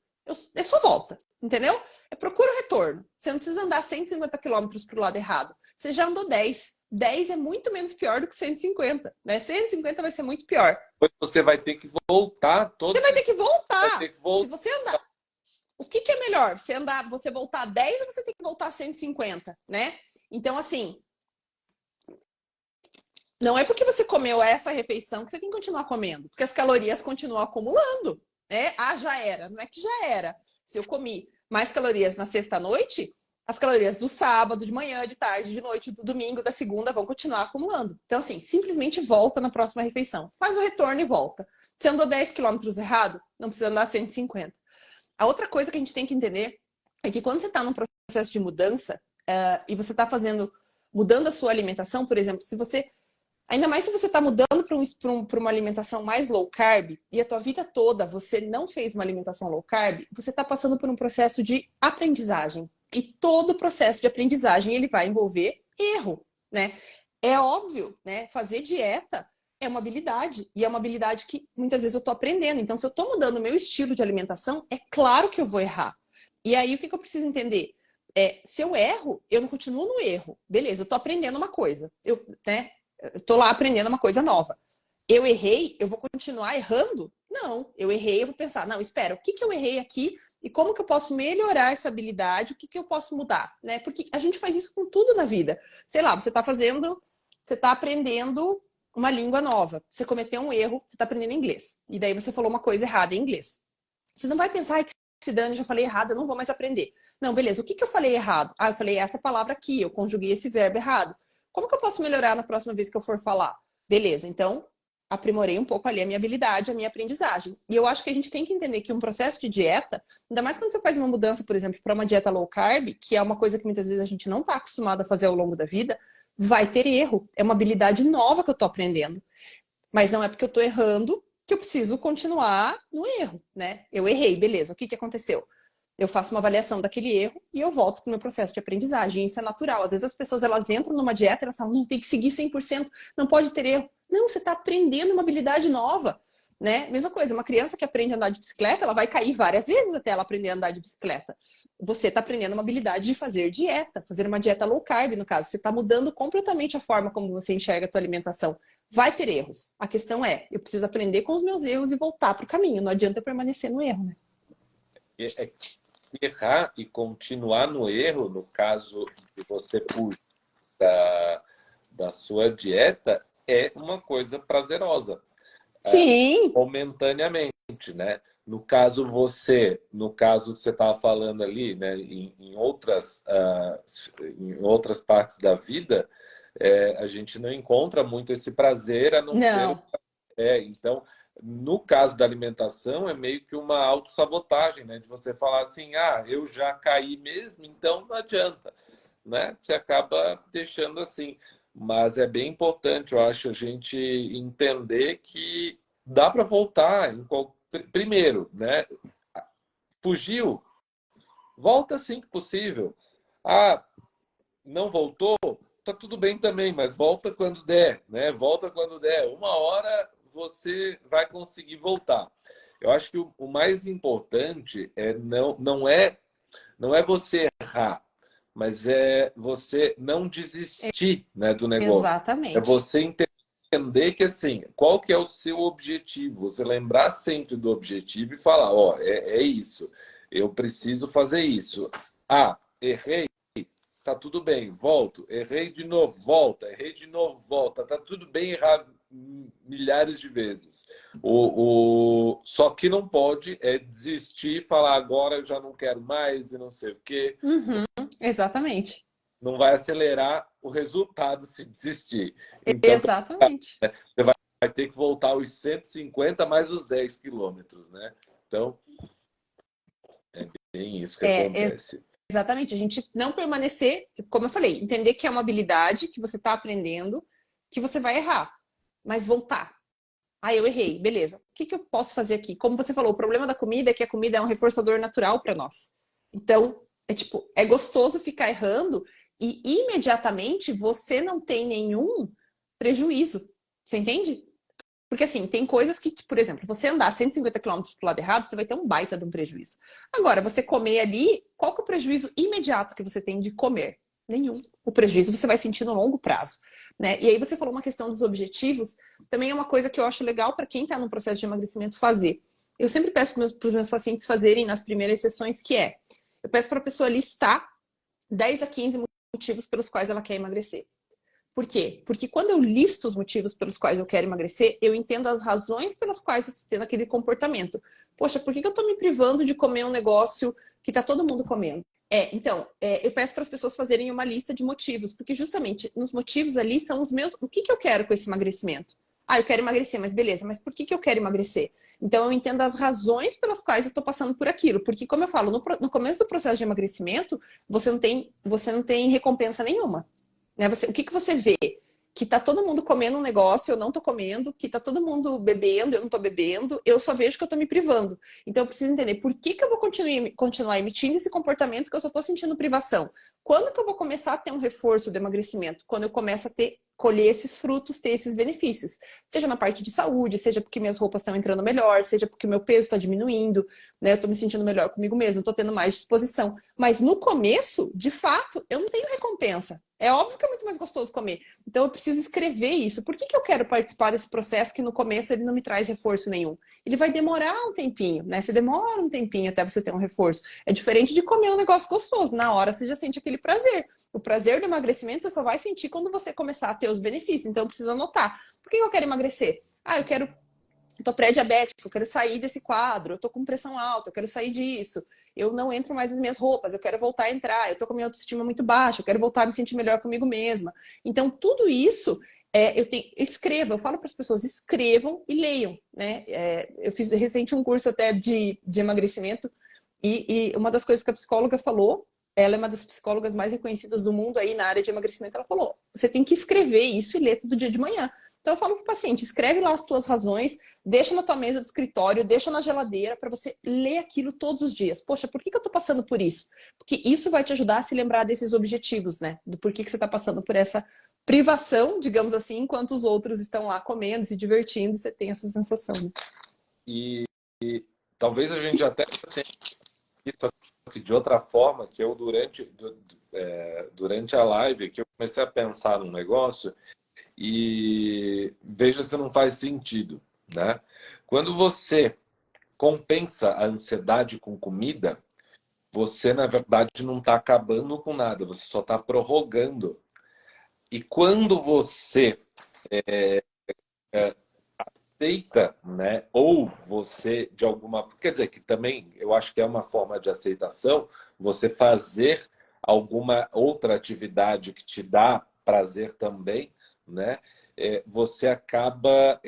É só volta, entendeu? Procura o retorno. Você não precisa andar 150 quilômetros para o lado errado. Você já andou 10. 10 é muito menos pior do que 150, né? 150 vai ser muito pior. Você vai ter que voltar todo. Você vai ter que voltar. Vai ter que voltar. Se você andar... O que é melhor? Você voltar 10 ou você tem que voltar 150, né? Então, assim... Não é porque você comeu essa refeição que você tem que continuar comendo. Porque as calorias continuam acumulando. Né? Já era. Não é que já era. Se eu comi mais calorias na sexta-noite, as calorias do sábado, de manhã, de tarde, de noite, do domingo, da segunda vão continuar acumulando. Então, assim, simplesmente volta na próxima refeição. Faz o retorno e volta. Se andou 10 quilômetros errado, não precisa andar 150. A outra coisa que a gente tem que entender é que quando você está num processo de mudança e você está mudando a sua alimentação, por exemplo, ainda mais se você está mudando para uma alimentação mais low carb e a tua vida toda você não fez uma alimentação low carb, você está passando por um processo de aprendizagem. E todo o processo de aprendizagem ele vai envolver erro, né? É óbvio, né? Fazer dieta é uma habilidade. E é uma habilidade que muitas vezes eu estou aprendendo. Então, se eu estou mudando o meu estilo de alimentação, é claro que eu vou errar. E aí, o que eu preciso entender? Se eu erro, eu não continuo no erro. Beleza, eu estou aprendendo uma coisa. Eu tô lá aprendendo uma coisa nova. Eu errei, eu vou continuar errando? Não, eu errei, eu vou pensar, não, espera, o que eu errei aqui e como que eu posso melhorar essa habilidade, o que eu posso mudar, né? Porque a gente faz isso com tudo na vida. Sei lá, você tá aprendendo uma língua nova, você cometeu um erro, você tá aprendendo inglês, e daí você falou uma coisa errada em inglês. Você não vai pensar que se dane, eu já falei errado, eu não vou mais aprender. Não, beleza, o que eu falei errado? Eu falei essa palavra aqui, eu conjuguei esse verbo errado. Como que eu posso melhorar na próxima vez que eu for falar? Beleza, então aprimorei um pouco ali a minha habilidade, a minha aprendizagem. E eu acho que a gente tem que entender que um processo de dieta, ainda mais quando você faz uma mudança, por exemplo, para uma dieta low carb, que é uma coisa que muitas vezes a gente não está acostumado a fazer ao longo da vida, vai ter erro. É uma habilidade nova que eu estou aprendendo. Mas não é porque eu estou errando que eu preciso continuar no erro, né? Eu errei, beleza. O que aconteceu? Eu faço uma avaliação daquele erro e eu volto para o meu processo de aprendizagem. Isso é natural. Às vezes as pessoas elas entram numa dieta e elas falam, não, tem que seguir 100%, não pode ter erro. Não, você está aprendendo uma habilidade nova. né? Mesma coisa, uma criança que aprende a andar de bicicleta, ela vai cair várias vezes até ela aprender a andar de bicicleta. Você está aprendendo uma habilidade de fazer dieta, fazer uma dieta low carb, no caso. Você está mudando completamente a forma como você enxerga a tua alimentação. Vai ter erros. A questão é, eu preciso aprender com os meus erros e voltar para o caminho. Não adianta eu permanecer no erro, né? É errar e continuar no erro, no caso de você fugir da sua dieta, é uma coisa prazerosa, Sim, momentaneamente, né? No caso que você estava falando ali, né, em outras partes da vida, a gente não encontra muito esse prazer a não ser não. então, no caso da alimentação, é meio que uma autossabotagem, né? De você falar assim, eu já caí mesmo, então não adianta, né? Você acaba deixando assim. Mas é bem importante, eu acho, a gente entender que dá para voltar primeiro, né? Fugiu, volta assim que possível. Ah, não voltou, tá tudo bem também, mas volta quando der, né? Volta quando der. Uma hora você vai conseguir voltar. Eu acho que o mais importante não é você errar, mas é você não desistir, né, do negócio. É Exatamente. você entender que assim, qual que é o seu objetivo? Você lembrar sempre do objetivo e falar, é isso. Eu preciso fazer isso. Errei. Tá tudo bem, volto. Errei de novo, volta. Errei de novo, volta. Tá tudo bem errar milhares de vezes. Só que não pode desistir, falar agora eu já não quero mais e não sei o quê. Uhum, exatamente. Não vai acelerar o resultado se desistir. Então Exatamente. vai ter que voltar os 150 mais os 10 quilômetros, né? Então é bem isso que É, acontece. exatamente. A gente não permanecer, como eu falei, entender que é uma habilidade que você está aprendendo, que você vai errar, mas voltar. Eu errei, beleza. O que eu posso fazer aqui? Como você falou, o problema da comida é que a comida é um reforçador natural para nós. Então, é gostoso ficar errando e imediatamente você não tem nenhum prejuízo. Você entende? Porque assim, tem coisas que, por exemplo, você andar 150 quilômetros pro lado errado, você vai ter um baita de um prejuízo. Agora, você comer ali, qual que é o prejuízo imediato que você tem de comer? Nenhum. O prejuízo você vai sentir no longo prazo, né? E aí você falou uma questão dos objetivos, também é uma coisa que eu acho legal para quem está no processo de emagrecimento fazer. Eu sempre peço para os meus pacientes fazerem nas primeiras sessões, eu peço para a pessoa listar 10 a 15 motivos pelos quais ela quer emagrecer. Por quê? Porque quando eu listo os motivos pelos quais eu quero emagrecer, eu entendo as razões pelas quais eu estou tendo aquele comportamento. Poxa, por que eu estou me privando de comer um negócio que está todo mundo comendo? Então, eu peço para as pessoas fazerem uma lista de motivos, porque justamente nos motivos ali são os meus. O que eu quero com esse emagrecimento? Eu quero emagrecer, mas beleza, mas por que eu quero emagrecer? Então, eu entendo as razões pelas quais eu estou passando por aquilo. Porque, como eu falo, no começo do processo de emagrecimento, você não tem recompensa nenhuma. Né? O que você vê? Que tá todo mundo comendo um negócio, eu não tô comendo, que tá todo mundo bebendo, eu não tô bebendo, eu só vejo que eu tô me privando. Então eu preciso entender por que eu vou continuar emitindo esse comportamento que eu só tô sentindo privação. Quando que eu vou começar a ter um reforço do emagrecimento? Quando eu começo a colher esses frutos, ter esses benefícios. Seja na parte de saúde, seja porque minhas roupas estão entrando melhor, seja porque meu peso está diminuindo, né? Eu estou me sentindo melhor comigo mesmo, estou tendo mais disposição. Mas no começo, de fato, eu não tenho recompensa. É óbvio que é muito mais gostoso comer. Então eu preciso escrever isso. Por que eu quero participar desse processo que no começo ele não me traz reforço nenhum? Ele vai demorar um tempinho, né? Você demora um tempinho até você ter um reforço. É diferente de comer um negócio gostoso. Na hora você já sente aquele prazer. O prazer do emagrecimento você só vai sentir quando você começar a ter os benefícios. Então eu preciso anotar. Por que eu quero emagrecer? Eu tô pré-diabética, eu quero sair desse quadro, eu tô com pressão alta, eu quero sair disso, eu não entro mais nas minhas roupas, eu quero voltar a entrar, eu tô com a minha autoestima muito baixa, eu quero voltar a me sentir melhor comigo mesma. Então, tudo isso escreva, eu falo para as pessoas, escrevam e leiam, né? Eu fiz recente um curso até de emagrecimento, e uma das coisas que a psicóloga falou, ela é uma das psicólogas mais reconhecidas do mundo aí na área de emagrecimento, ela falou, você tem que escrever isso e ler todo dia de manhã. Então eu falo para o paciente, escreve lá as tuas razões, deixa na tua mesa do escritório, deixa na geladeira para você ler aquilo todos os dias. Poxa, por que eu estou passando por isso? Porque isso vai te ajudar a se lembrar desses objetivos, né? Do porquê que você está passando por essa privação, digamos assim, enquanto os outros estão lá comendo, se divertindo, e você tem essa sensação. Né? e talvez a gente até tenha isso aqui de outra forma, que eu durante a live que eu comecei a pensar num negócio e veja se não faz sentido, né? Quando você compensa a ansiedade com comida, você, na verdade, não está acabando com nada, você só está prorrogando. E quando você aceita, né? Ou você, de alguma... Quer dizer, que também eu acho que é uma forma de aceitação, você fazer alguma outra atividade que te dá prazer também, né? Você acaba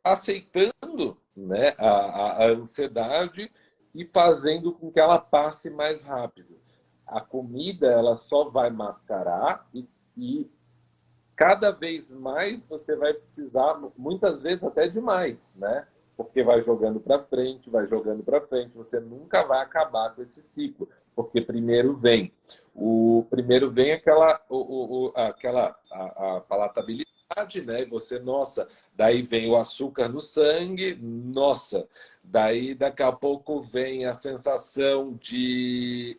aceitando, né, a ansiedade e fazendo com que ela passe mais rápido. A comida, ela só vai mascarar e cada vez mais você vai precisar, muitas vezes até demais, né? Porque vai jogando para frente, vai jogando para frente, você nunca vai acabar com esse ciclo, porque primeiro vem a palatabilidade, né? E você, nossa, daí vem o açúcar no sangue, nossa, daí daqui a pouco vem a sensação de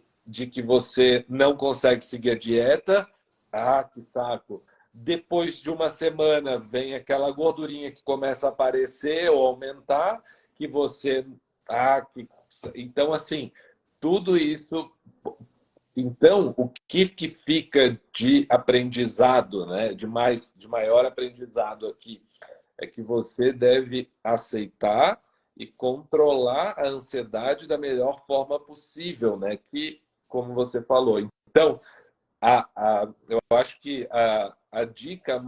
que você não consegue seguir a dieta, ah, que saco. Depois de uma semana vem aquela gordurinha que começa a aparecer ou aumentar, que você... Então, assim, tudo isso... Então, o que fica de aprendizado, né? De maior aprendizado aqui, é que você deve aceitar e controlar a ansiedade da melhor forma possível, né? Que, como você falou. Então, eu acho que a dica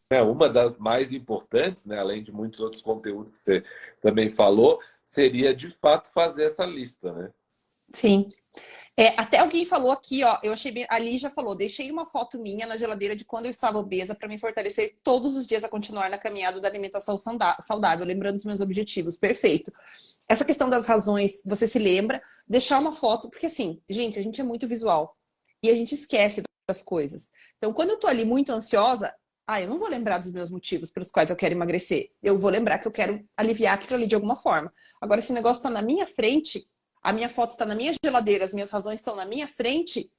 uma das mais importantes, né, além de muitos outros conteúdos que você também falou, seria de fato fazer essa lista, né? Sim. Até alguém falou aqui, ó, eu achei bem, a Lígia falou, deixei uma foto minha na geladeira de quando eu estava obesa para me fortalecer todos os dias a continuar na caminhada da alimentação saudável, lembrando os meus objetivos. Perfeito. Essa questão das razões, você se lembra, deixar uma foto, porque assim, gente, a gente é muito visual e a gente esquece das coisas. Então, quando eu tô ali muito ansiosa, eu não vou lembrar dos meus motivos pelos quais eu quero emagrecer. Eu vou lembrar que eu quero aliviar aquilo ali de alguma forma. Agora, esse negócio está na minha frente, a minha foto está na minha geladeira, as minhas razões estão na minha frente,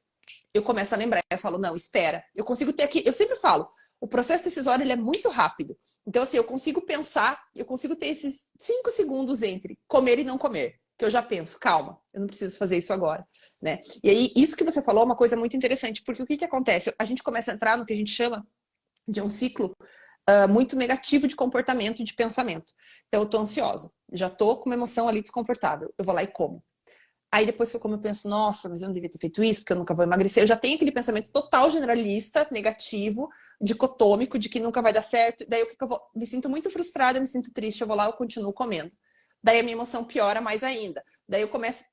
eu começo a lembrar. Eu falo, não, espera. Eu consigo ter aqui, eu sempre falo, o processo decisório ele é muito rápido. Então, assim, eu consigo pensar, eu consigo ter esses 5 segundos entre comer e não comer. Que eu já penso, calma, eu não preciso fazer isso agora, né? E aí, isso que você falou é uma coisa muito interessante, porque o que acontece? A gente começa a entrar no que a gente chama de um ciclo muito negativo de comportamento e de pensamento. Então, eu tô ansiosa, já tô com uma emoção ali desconfortável, eu vou lá e como. Aí depois que eu como, eu penso, nossa, mas eu não devia ter feito isso, porque eu nunca vou emagrecer. Eu já tenho aquele pensamento total generalista, negativo, dicotômico, de que nunca vai dar certo. Daí o que eu vou? Me sinto muito frustrada, eu me sinto triste, eu vou lá, eu continuo comendo. Daí a minha emoção piora mais ainda. Daí eu começo.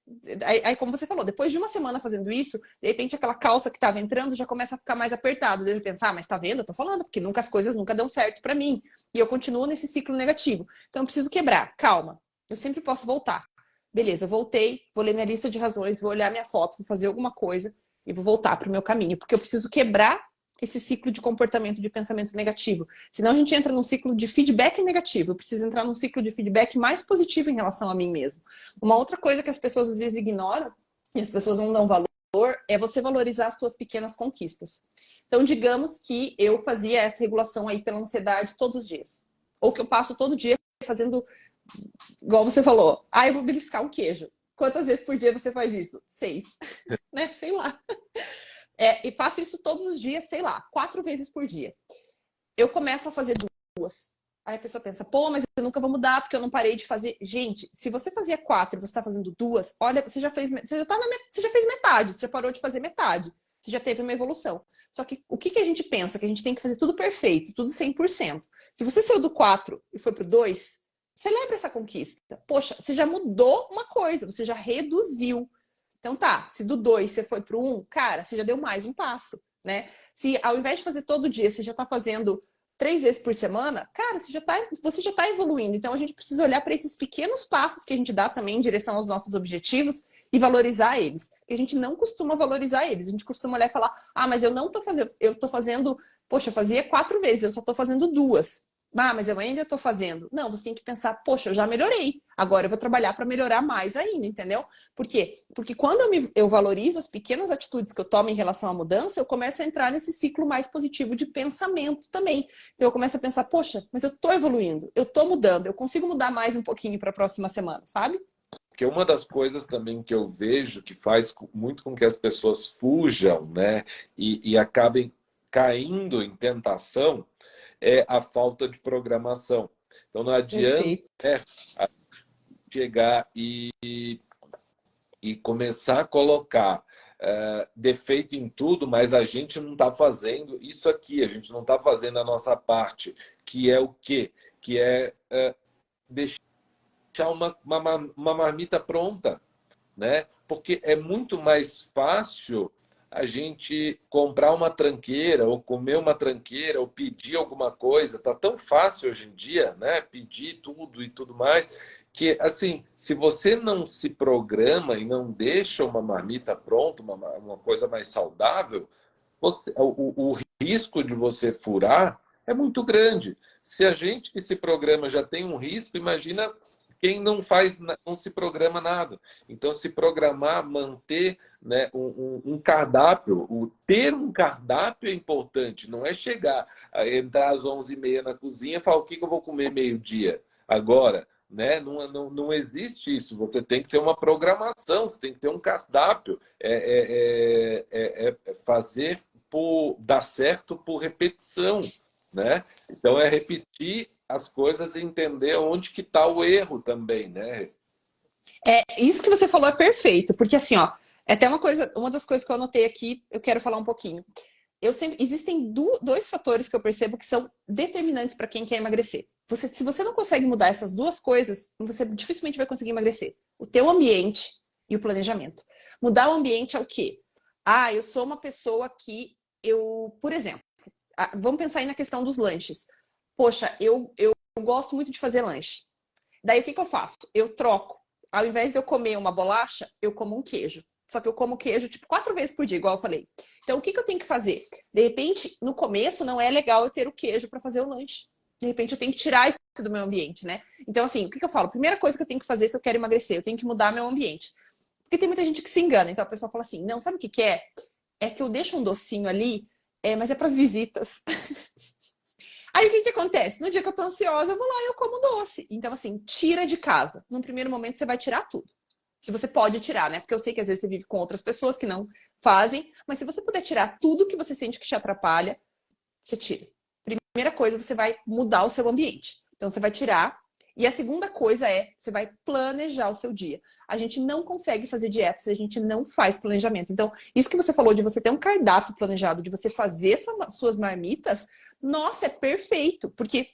Aí, como você falou, depois de uma semana fazendo isso, de repente aquela calça que estava entrando já começa a ficar mais apertada. Daí eu penso, mas tá vendo? Eu tô falando, porque nunca as coisas nunca dão certo para mim. E eu continuo nesse ciclo negativo. Então eu preciso quebrar. Calma. Eu sempre posso voltar. Beleza, eu voltei, vou ler minha lista de razões, vou olhar minha foto, vou fazer alguma coisa e vou voltar para o meu caminho, porque eu preciso quebrar esse ciclo de comportamento de pensamento negativo. Senão a gente entra num ciclo de feedback negativo. Eu preciso entrar num ciclo de feedback mais positivo em relação a mim mesmo. Uma outra coisa que as pessoas às vezes ignoram e as pessoas não dão valor é você valorizar as suas pequenas conquistas. Então, digamos que eu fazia essa regulação aí pela ansiedade todos os dias. Ou que eu passo todo dia fazendo, igual você falou, eu vou beliscar um queijo. Quantas vezes por dia você faz isso? 6. Né? Sei lá. E faço isso todos os dias, sei lá, 4 vezes por dia. Eu começo a fazer 2. Aí a pessoa pensa, pô, mas eu nunca vou mudar porque eu não parei de fazer. Gente, se você fazia 4 e você está fazendo 2, olha, você já fez metade, você já parou de fazer metade. Você já teve uma evolução. Só que o que a gente pensa? Que a gente tem que fazer tudo perfeito, tudo 100%. Se você saiu do 4 e foi pro 2, celebre essa conquista. Poxa, você já mudou uma coisa, você já reduziu. Então tá, se do 2 você foi pro 1, cara, você já deu mais um passo, né? Se ao invés de fazer todo dia, você já tá fazendo 3 vezes por semana, cara, você já tá evoluindo. Então a gente precisa olhar para esses pequenos passos que a gente dá também em direção aos nossos objetivos e valorizar eles. Porque a gente não costuma valorizar eles. A gente costuma olhar e falar, mas eu não tô fazendo, eu tô fazendo, poxa, eu fazia 4 vezes, eu só tô fazendo 2. Ah, mas eu ainda estou fazendo. Não, você tem que pensar, poxa, eu já melhorei. Agora eu vou trabalhar para melhorar mais ainda, entendeu? Por quê? Porque quando eu valorizo as pequenas atitudes que eu tomo em relação à mudança, eu começo a entrar nesse ciclo mais positivo de pensamento também. Então eu começo a pensar, poxa, mas eu estou evoluindo, eu estou mudando, eu consigo mudar mais um pouquinho para a próxima semana, sabe? Porque uma das coisas também que eu vejo que faz muito com que as pessoas fujam, né, e acabem caindo em tentação é a falta de programação. Então não adianta, Perfeito. né, chegar e começar a colocar defeito em tudo, mas a gente não está fazendo isso aqui, a gente não está fazendo a nossa parte, que é o quê? Que é deixar uma marmita pronta, né? Porque é muito mais fácil a gente comprar uma tranqueira, ou comer uma tranqueira, ou pedir alguma coisa. Tá tão fácil hoje em dia, né? Pedir tudo e tudo mais, que assim, se você não se programa e não deixa uma marmita pronta, uma coisa mais saudável, o risco de você furar é muito grande. Se a gente que se programa já tem um risco, imagina quem não faz, não se programa nada. Então, se programar, manter, né, um cardápio, ter um cardápio é importante, não é chegar, entrar às 11h30 na cozinha e falar o que eu vou comer meio-dia agora. Né? Não existe isso. Você tem que ter uma programação, você tem que ter um cardápio. Fazer por dar certo por repetição, né? Então é repetir as coisas e entender onde que está o erro também, né? É, isso que você falou é perfeito, porque assim, ó, é até uma das coisas que eu anotei aqui, eu quero falar um pouquinho. Existem dois fatores que eu percebo que são determinantes para quem quer emagrecer. Se você não consegue mudar essas duas coisas, você dificilmente vai conseguir emagrecer. O teu ambiente e o planejamento. Mudar o ambiente é o quê? Ah, eu sou uma pessoa que por exemplo, vamos pensar aí na questão dos lanches. Poxa, eu gosto muito de fazer lanche. Daí o que eu faço? Eu troco. Ao invés de eu comer uma bolacha, eu como um queijo. Só que eu como queijo, tipo, 4 vezes por dia, igual eu falei. Então, o que eu tenho que fazer? De repente, no começo, não é legal eu ter o queijo para fazer o lanche. De repente, eu tenho que tirar isso do meu ambiente, né? Então, assim, o que eu falo? Primeira coisa que eu tenho que fazer se eu quero emagrecer, eu tenho que mudar meu ambiente. Porque tem muita gente que se engana. Então, a pessoa fala assim, não, sabe o que que é? É que eu deixo um docinho ali, mas é para as visitas. Aí o que que acontece? No dia que eu tô ansiosa, eu vou lá e eu como doce. Então, assim, tira de casa. Num primeiro momento, você vai tirar tudo. Se você pode tirar, né? Porque eu sei que às vezes você vive com outras pessoas que não fazem, mas se você puder tirar tudo que você sente que te atrapalha, você tira. Primeira coisa, você vai mudar o seu ambiente. Então, você vai tirar. E a segunda coisa é, você vai planejar o seu dia. A gente não consegue fazer dieta se a gente não faz planejamento. Então, isso que você falou de você ter um cardápio planejado, de você fazer suas marmitas, nossa, é perfeito. Porque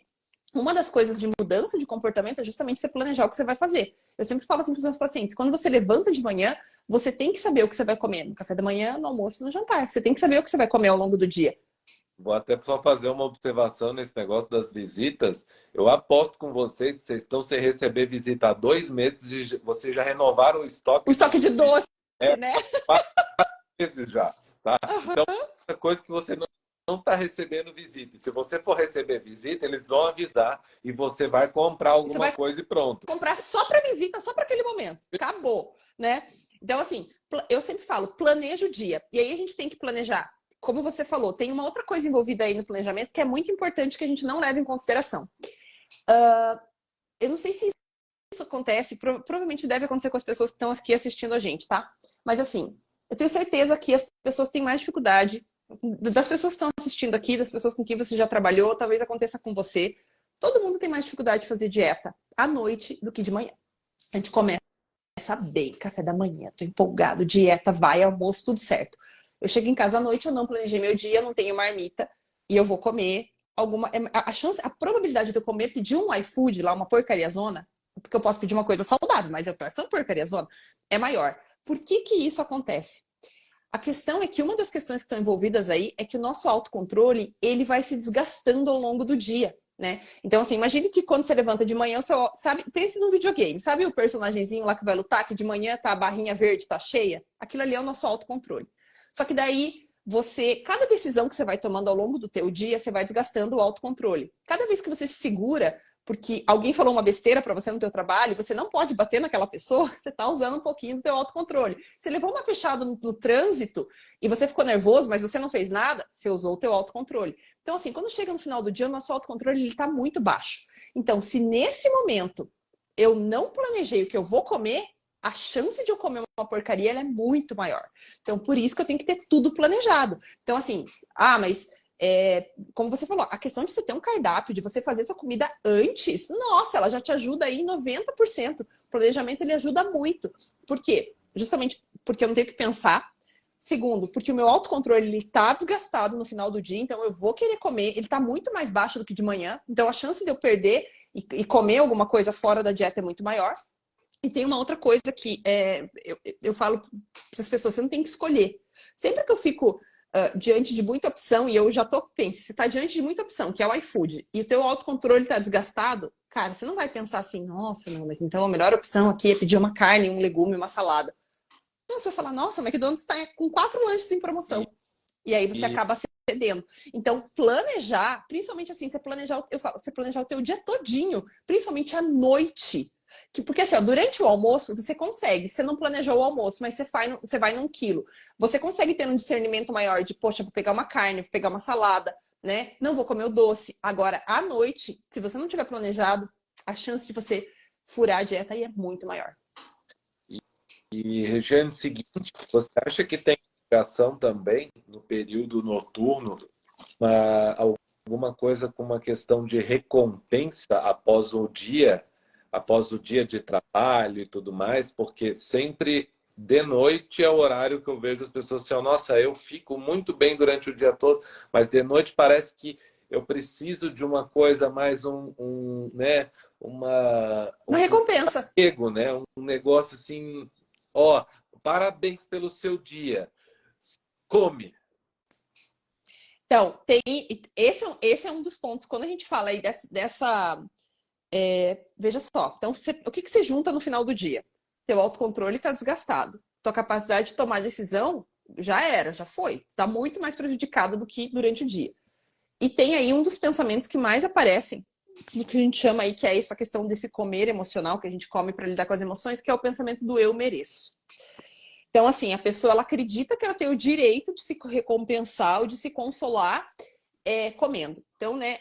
uma das coisas de mudança de comportamento é justamente você planejar o que você vai fazer. Eu sempre falo assim para os meus pacientes: quando você levanta de manhã, você tem que saber o que você vai comer no café da manhã, no almoço e no jantar. Você tem que saber o que você vai comer ao longo do dia. Vou até só fazer uma observação nesse negócio das visitas. Eu aposto com vocês que vocês estão sem receber visita há 2 meses e vocês já renovaram o O estoque estoque de doce, é, né? 4 meses já, tá? Então, é coisa que você não está recebendo visita. E se você for receber visita, eles vão avisar e você vai comprar Você alguma vai coisa e pronto. comprar só para visita, só para aquele momento. Acabou, né? Então, assim, eu sempre falo, planeja o dia. E aí a gente tem que planejar. Como você falou, tem uma outra coisa envolvida aí no planejamento que é muito importante que a gente não leva em consideração. Eu não sei se isso acontece, provavelmente deve acontecer com as pessoas que estão aqui assistindo a gente, tá? Mas assim, eu tenho certeza que as pessoas têm mais dificuldade, das pessoas que estão assistindo aqui, das pessoas com quem você já trabalhou, talvez aconteça com você. Todo mundo tem mais dificuldade de fazer dieta à noite do que de manhã. A gente começa bem, café da manhã, tô empolgado, dieta, vai, almoço, tudo certo. Eu chego em casa à noite, eu não planejei meu dia, eu não tenho marmita, e eu vou comer alguma. A probabilidade de eu comer, pedir um iFood lá, uma porcaria zona, porque eu posso pedir uma coisa saudável, mas eu peço uma porcaria zona, é maior. Por que que isso acontece? A questão é que uma das questões que estão envolvidas aí é que o nosso autocontrole, ele vai se desgastando ao longo do dia, né? Então, assim, imagine que quando você levanta de manhã, você sabe, pense num videogame, sabe o personagemzinho lá que vai lutar, que de manhã tá a barrinha verde, tá cheia? Aquilo ali é o nosso autocontrole. Só que daí, cada decisão que você vai tomando ao longo do teu dia, você vai desgastando o autocontrole. Cada vez que você se segura, porque alguém falou uma besteira para você no teu trabalho, você não pode bater naquela pessoa, você está usando um pouquinho do teu autocontrole. Você levou uma fechada no trânsito e você ficou nervoso, mas você não fez nada, você usou o teu autocontrole. Então, assim, quando chega no final do dia, o nosso autocontrole está muito baixo. Então, se nesse momento eu não planejei o que eu vou comer, a chance de eu comer uma porcaria ela é muito maior. Então, por isso que eu tenho que ter tudo planejado. Então, assim, mas como você falou, a questão de você ter um cardápio, de você fazer sua comida antes, nossa, ela já te ajuda aí em 90%. O planejamento, ele ajuda muito. Por quê? Justamente porque eu não tenho que pensar. Segundo, porque o meu autocontrole, ele tá desgastado no final do dia, então eu vou querer comer, ele tá muito mais baixo do que de manhã, então a chance de eu perder e comer alguma coisa fora da dieta é muito maior. E tem uma outra coisa que eu falo para as pessoas, você não tem que escolher. Sempre que eu fico diante de muita opção, e eu já tô, pense, você tá diante de muita opção, que é o iFood, e o teu autocontrole tá desgastado, cara, você não vai pensar assim, nossa, não, mas então a melhor opção aqui é pedir uma carne, um legume, uma salada. Não, você vai falar, nossa, o McDonald's está com 4 lanches em promoção. E aí você acaba cedendo. Então, planejar, principalmente assim, você planejar, você planejar o teu dia todinho, principalmente à noite. Porque assim, ó, durante o almoço, você consegue. Você não planejou o almoço, mas você vai num quilo. Você consegue ter um discernimento maior de, poxa, vou pegar uma carne, vou pegar uma salada, né? Não vou comer o doce. Agora, à noite, se você não tiver planejado, a chance de você furar a dieta aí é muito maior. E, Regiane, seguinte, você acha que tem ligação também no período noturno, alguma coisa com uma questão de recompensa após o dia de trabalho e tudo mais? Porque sempre de noite é o horário que eu vejo as pessoas assim, nossa, eu fico muito bem durante o dia todo, mas de noite parece que eu preciso de uma coisa mais né, Uma recompensa. apego, né? Um negócio assim, ó, parabéns pelo seu dia. Come. Então, esse é um dos pontos. Quando a gente fala aí veja só. Então, o que você junta no final do dia? Teu autocontrole está desgastado. Tua capacidade de tomar decisão já era, já foi. Está muito mais prejudicada do que durante o dia. E tem aí um dos pensamentos que mais aparecem, no que a gente chama aí, que é essa questão desse comer emocional, que a gente come para lidar com as emoções, que é o pensamento do eu mereço. Então, assim, a pessoa ela acredita que ela tem o direito de se recompensar ou de se consolar comendo. Então, né,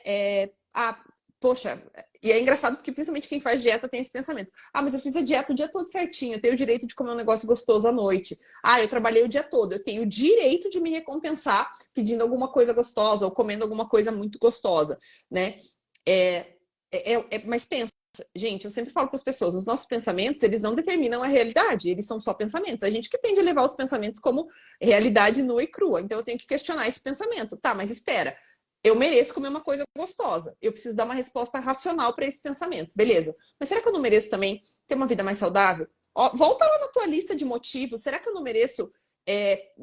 poxa, e é engraçado porque principalmente quem faz dieta tem esse pensamento. Mas eu fiz a dieta o dia todo certinho, eu tenho o direito de comer um negócio gostoso à noite. Eu trabalhei o dia todo, eu tenho o direito de me recompensar pedindo alguma coisa gostosa ou comendo alguma coisa muito gostosa, né? Mas pensa, gente, eu sempre falo para as pessoas, os nossos pensamentos, eles não determinam a realidade, eles são só pensamentos. A gente que tende a levar os pensamentos como realidade nua e crua. Então eu tenho que questionar esse pensamento. Tá, mas espera. Eu mereço comer uma coisa gostosa. Eu preciso dar uma resposta racional para esse pensamento. Beleza. Mas será que eu não mereço também ter uma vida mais saudável? Volta lá na tua lista de motivos. Será que eu não mereço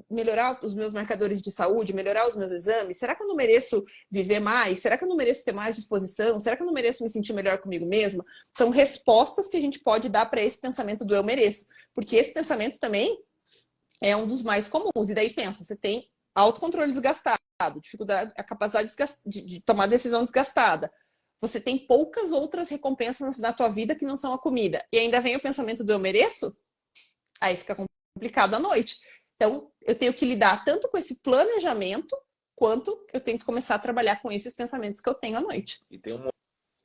melhorar os meus marcadores de saúde, melhorar os meus exames? Será que eu não mereço viver mais? Será que eu não mereço ter mais disposição? Será que eu não mereço me sentir melhor comigo mesma? São respostas que a gente pode dar para esse pensamento do eu mereço. Porque esse pensamento também é um dos mais comuns. E daí pensa, você tem autocontrole desgastado, dificuldade, a capacidade de tomar decisão desgastada. Você tem poucas outras recompensas na tua vida que não são a comida. E ainda vem o pensamento do eu mereço? Aí fica complicado à noite. Então, eu tenho que lidar tanto com esse planejamento, quanto eu tenho que começar a trabalhar com esses pensamentos que eu tenho à noite. E tem uma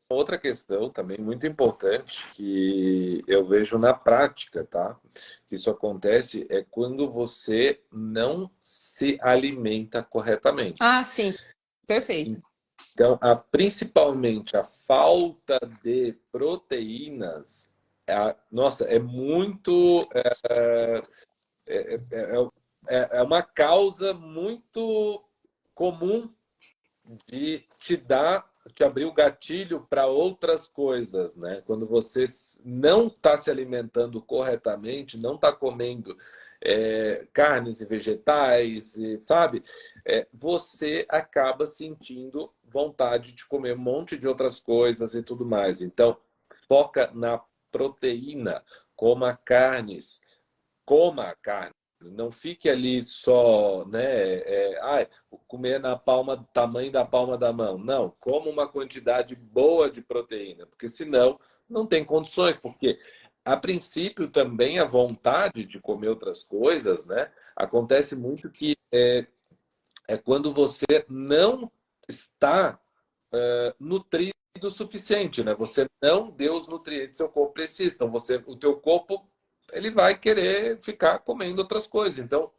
outra questão também muito importante que eu vejo na prática, tá? Que isso acontece é quando você não se alimenta corretamente. Sim, perfeito. Então, principalmente a falta de proteínas, nossa, é muito. É uma causa muito comum de te abrir o gatilho para outras coisas, né? Quando você não está se alimentando corretamente, não está comendo carnes e vegetais, sabe? Você acaba sentindo vontade de comer um monte de outras coisas e tudo mais. Então, foca na proteína, coma carnes, Não fique ali só, né? Comer na palma, tamanho da palma da mão. Não, coma uma quantidade boa de proteína, porque senão não tem condições, porque a princípio também a vontade de comer outras coisas, né? Acontece muito que é quando você não está nutrido o suficiente, né? Você não deu os nutrientes que seu corpo precisa. Então, o teu corpo ele vai querer ficar comendo outras coisas. Então,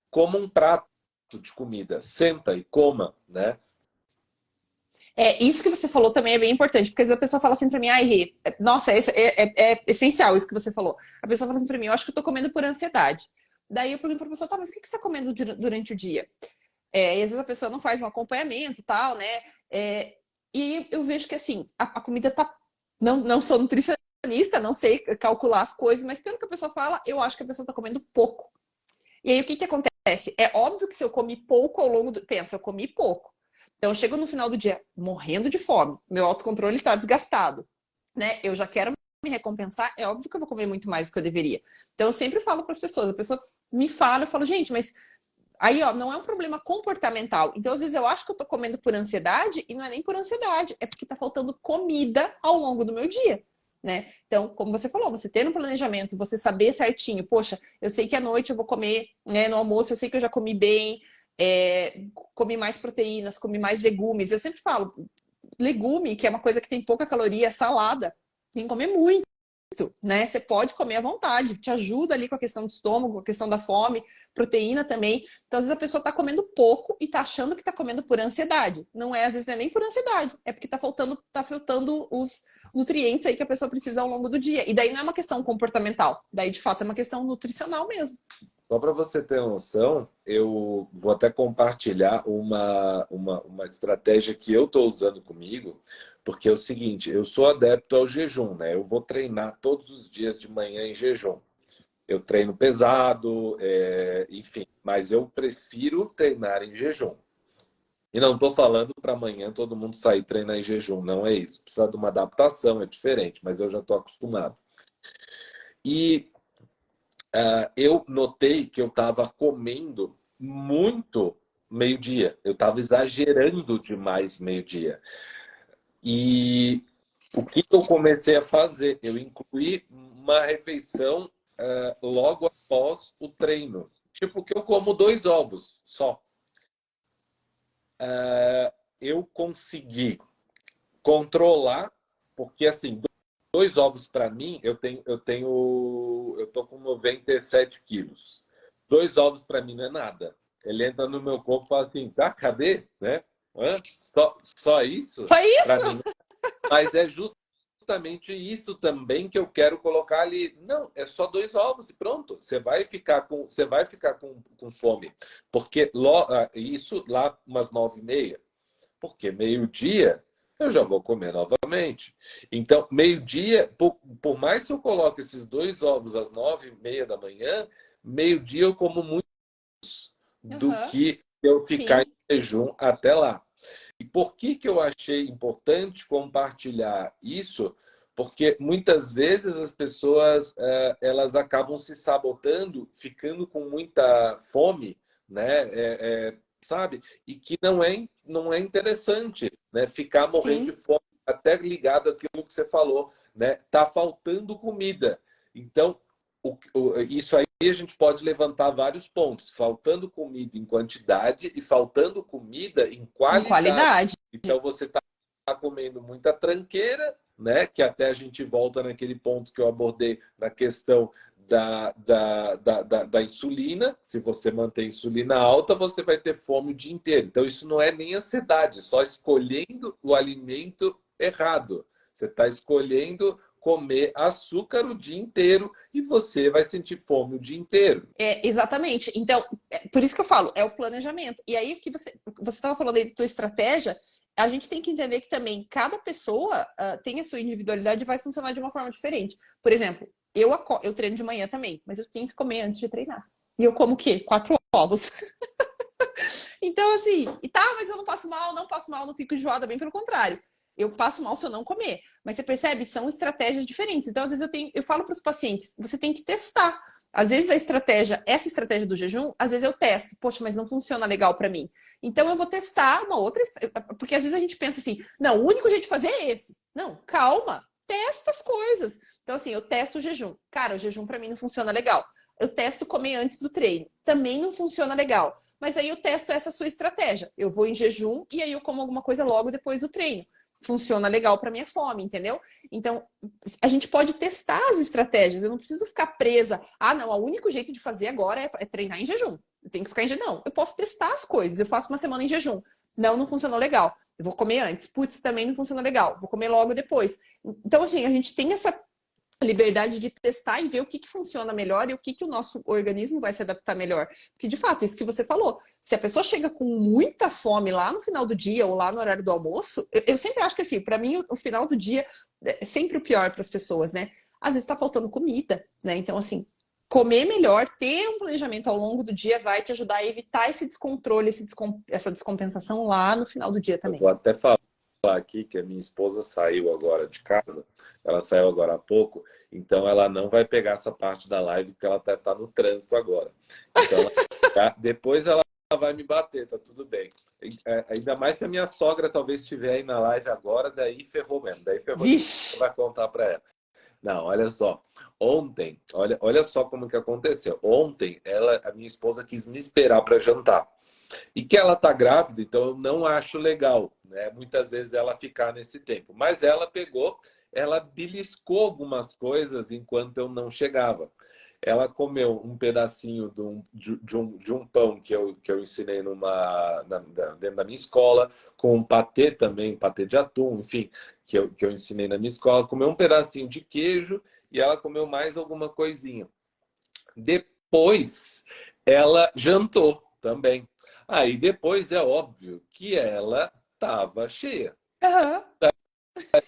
coma um prato de comida, senta e coma, né? Isso que você falou também é bem importante, porque às vezes a pessoa fala assim pra mim, ai, Rê, nossa, é essencial isso que você falou. A pessoa fala assim pra mim, eu acho que eu tô comendo por ansiedade. Daí eu pergunto pra pessoa, tá, mas o que você tá comendo durante o dia? E às vezes a pessoa não faz um acompanhamento e tal, né? E eu vejo que assim, a comida tá. Não sou nutricionista, não sei calcular as coisas, mas pelo que a pessoa fala, eu acho que a pessoa tá comendo pouco. E aí o que que acontece? É óbvio que se eu comi pouco ao longo do. Pensa, eu comi pouco. Então eu chego no final do dia morrendo de fome, meu autocontrole tá desgastado, né? Eu já quero me recompensar, é óbvio que eu vou comer muito mais do que eu deveria. Então eu sempre falo para as pessoas, a pessoa me fala, eu falo, gente, mas aí, ó, não é um problema comportamental. Então, às vezes, eu acho que eu tô comendo por ansiedade e não é nem por ansiedade, é porque tá faltando comida ao longo do meu dia, né? Então, como você falou, você ter um planejamento, você saber certinho, poxa, eu sei que à noite eu vou comer, né, no almoço, eu sei que eu já comi bem, comi mais proteínas, comi mais legumes. Eu sempre falo, legume, que é uma coisa que tem pouca caloria, salada, tem que comer muito, né? Você pode comer à vontade, te ajuda ali com a questão do estômago, com a questão da fome, proteína também. Então, às vezes a pessoa tá comendo pouco e tá achando que tá comendo por ansiedade. Não é, às vezes não é nem por ansiedade, é porque tá faltando os nutrientes aí que a pessoa precisa ao longo do dia. E daí não é uma questão comportamental, daí de fato é uma questão nutricional mesmo. Só para você ter noção, eu vou até compartilhar uma estratégia que eu estou usando comigo, porque é o seguinte, eu sou adepto ao jejum, né? Eu vou treinar todos os dias de manhã em jejum. Eu treino pesado, enfim, mas eu prefiro treinar em jejum. E não estou falando para amanhã todo mundo sair treinar em jejum, não é isso. Precisa de uma adaptação, é diferente, mas eu já estou acostumado. E eu notei que eu estava comendo muito meio-dia. Eu estava exagerando demais meio-dia. E o que eu comecei a fazer? Eu incluí uma refeição logo após o treino. Tipo, que eu como 2 ovos só. Eu consegui controlar, porque assim, 2 ovos para mim, eu tô com 97 quilos. 2 ovos para mim não é nada. Ele entra no meu corpo e fala assim, tá, cadê? Né? Só isso? Só Para isso? mim. Mas é justamente isso também que eu quero colocar ali. Não, é só 2 ovos e pronto. Você vai ficar com fome. Porque isso lá umas 9h30. Porque meio-dia eu já vou comer novamente. Então, meio-dia, por mais que eu coloque esses 2 ovos às 9h30 da manhã, meio-dia eu como muito do Uhum. que eu ficar Sim, em jejum até lá. E por que que eu achei importante compartilhar isso? Porque muitas vezes as pessoas elas acabam se sabotando, ficando com muita fome, né? Sabe? E que não é interessante, né? Ficar morrendo de sim, fome, até ligado àquilo que você falou, né? Tá faltando comida. Então, isso aí a gente pode levantar vários pontos. Faltando comida em quantidade e faltando comida em em qualidade. qualidade. Então, você está comendo muita tranqueira, né? Que até a gente volta naquele ponto que eu abordei na questão da insulina. Se você mantém a insulina alta, você vai ter fome o dia inteiro. Então, isso não é nem ansiedade, só escolhendo o alimento errado. Você está escolhendo comer açúcar o dia inteiro e você vai sentir fome o dia inteiro. Exatamente. Então, por isso que eu falo, é o planejamento. E aí, o que você estava falando aí da tua estratégia, a gente tem que entender que também cada pessoa tem a sua individualidade e vai funcionar de uma forma diferente. Por exemplo, eu treino de manhã também, mas eu tenho que comer antes de treinar. E eu como o quê? 4 ovos. Então, assim, e tá, mas eu não passo mal, não fico enjoada, bem pelo contrário. Eu passo mal se eu não comer. Mas você percebe? São estratégias diferentes. Então, às vezes, eu falo para os pacientes, você tem que testar. Às vezes essa estratégia do jejum, às vezes eu testo, poxa, mas não funciona legal para mim. Então eu vou testar uma outra, porque às vezes a gente pensa assim, não, o único jeito de fazer é esse. Não, calma, testa as coisas. Então assim, eu testo o jejum. Cara, o jejum para mim não funciona legal. Eu testo comer antes do treino, também não funciona legal. Mas aí eu testo essa sua estratégia. Eu vou em jejum e aí eu como alguma coisa logo depois do treino. Funciona legal para minha fome, entendeu? Então, a gente pode testar as estratégias. Eu não preciso ficar presa. Ah, não, o único jeito de fazer agora é treinar em jejum. Eu tenho que ficar em jejum. Não, eu posso testar as coisas. Eu faço uma semana em jejum. Não, não funcionou legal. Eu vou comer antes. Putz, também não funcionou legal. Vou comer logo depois. Então, assim, a gente tem essa liberdade de testar e ver o que funciona melhor e o que o nosso organismo vai se adaptar melhor. Porque, de fato, isso que você falou, se a pessoa chega com muita fome lá no final do dia ou lá no horário do almoço, eu sempre acho que, assim, para mim, o final do dia é sempre o pior para as pessoas, né? Às vezes está faltando comida, né? Então, assim, comer melhor, ter um planejamento ao longo do dia vai te ajudar a evitar esse descontrole, essa descompensação lá no final do dia Eu também. vou até falar aqui que a minha esposa saiu agora de casa, ela saiu agora há pouco, então ela não vai pegar essa parte da live porque ela tá no trânsito agora. Então, depois ela vai me bater, tá tudo bem. Ainda mais se a minha sogra talvez estiver aí na live agora, daí ferrou mesmo, daí ferrou de Vixe! vai contar para ela. Não, olha só. Ontem, olha só como que aconteceu. Ontem, a minha esposa quis me esperar para jantar. E que ela tá grávida, então eu não acho legal, né? Muitas vezes ela ficar nesse tempo. Mas ela pegou, ela beliscou algumas coisas enquanto eu não chegava. Ela comeu um pedacinho de um pão que eu ensinei dentro da minha escola, com um patê também, patê de atum, enfim, que eu ensinei na minha escola. Comeu um pedacinho de queijo e ela comeu mais alguma coisinha. Depois, ela jantou também. Aí depois é óbvio que ela estava cheia. Aham.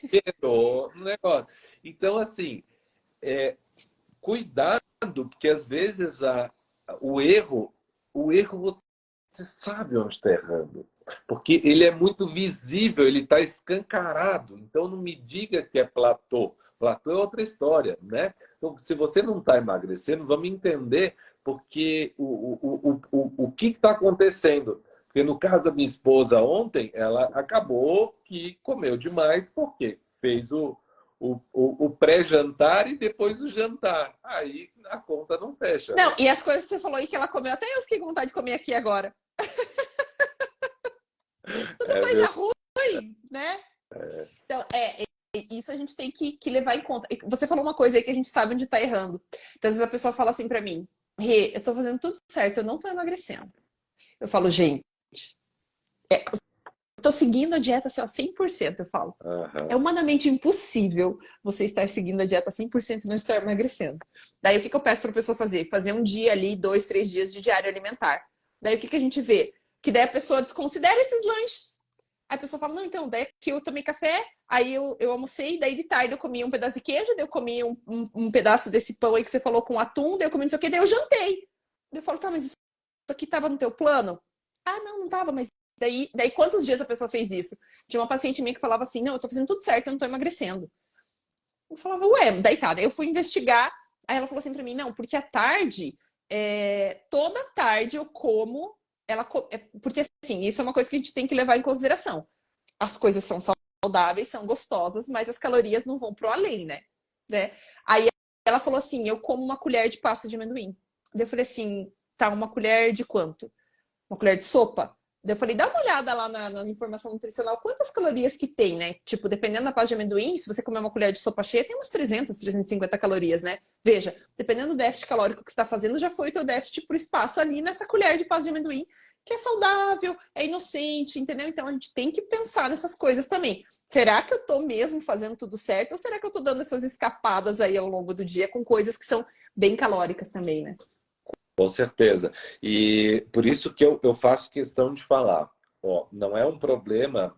Cheirou no negócio. Então, assim, cuidado, porque às vezes o erro você sabe onde está errando. Porque ele é muito visível, ele está escancarado. Então não me diga que é platô. Platô é outra história, né? Então, se você não está emagrecendo, vamos entender porque o que está acontecendo. Porque no caso da minha esposa ontem, ela acabou que comeu demais, porque fez o pré-jantar e depois o jantar. Aí a conta não fecha, Não, né? e as coisas que você falou aí que ela comeu, até eu fiquei com vontade de comer aqui agora. Tudo É coisa verdade. ruim, né? Então, isso a gente tem que levar em conta. Você falou uma coisa aí que a gente sabe onde tá errando. Então, às vezes a pessoa fala assim pra mim, Rê, eu tô fazendo tudo certo, eu não tô emagrecendo. Eu falo, gente, eu tô seguindo a dieta assim, ó, 100%, eu falo. É Aham. humanamente impossível você estar seguindo a dieta 100% e não estar emagrecendo. Daí, o que eu peço pra pessoa fazer? Fazer um dia ali, 2, 3 dias de diário alimentar. Daí, o que a gente vê? Que daí a pessoa desconsidera esses lanches. Aí a pessoa fala, não, então, daí que eu tomei café, aí eu almocei, daí de tarde eu comi um pedaço de queijo, daí eu comi um pedaço desse pão aí que você falou com atum, daí eu comi não sei o que, daí eu jantei. Daí eu falo, tá, mas isso aqui tava no teu plano? Ah, não, não tava, mas daí quantos dias a pessoa fez isso? Tinha uma paciente minha que falava assim, não, eu tô fazendo tudo certo, eu não tô emagrecendo. Eu falava, ué, daí tá, daí eu fui investigar, aí ela falou assim pra mim, não, porque à tarde, toda tarde eu como, porque assim, isso é uma coisa que a gente tem que levar em consideração. As coisas são saudáveis, são gostosas, mas as calorias não vão pro além, né? Aí ela falou assim, eu como uma colher de pasta de amendoim. Daí eu falei assim, tá, uma colher de quanto? Uma colher de sopa. Daí eu falei, dá uma olhada lá na informação nutricional, quantas calorias que tem, né? Tipo, dependendo da pasta de amendoim, se você comer uma colher de sopa cheia, tem umas 300, 350 calorias, né? Veja, dependendo do déficit calórico que você está fazendo, já foi o teu déficit por espaço ali nessa colher de pasta de amendoim, que é saudável, é inocente, entendeu? Então a gente tem que pensar nessas coisas também. Será que eu tô mesmo fazendo tudo certo? Ou será que eu tô dando essas escapadas aí ao longo do dia com coisas que são bem calóricas também, né? Com certeza. E por isso que eu faço questão de falar, ó, não é um problema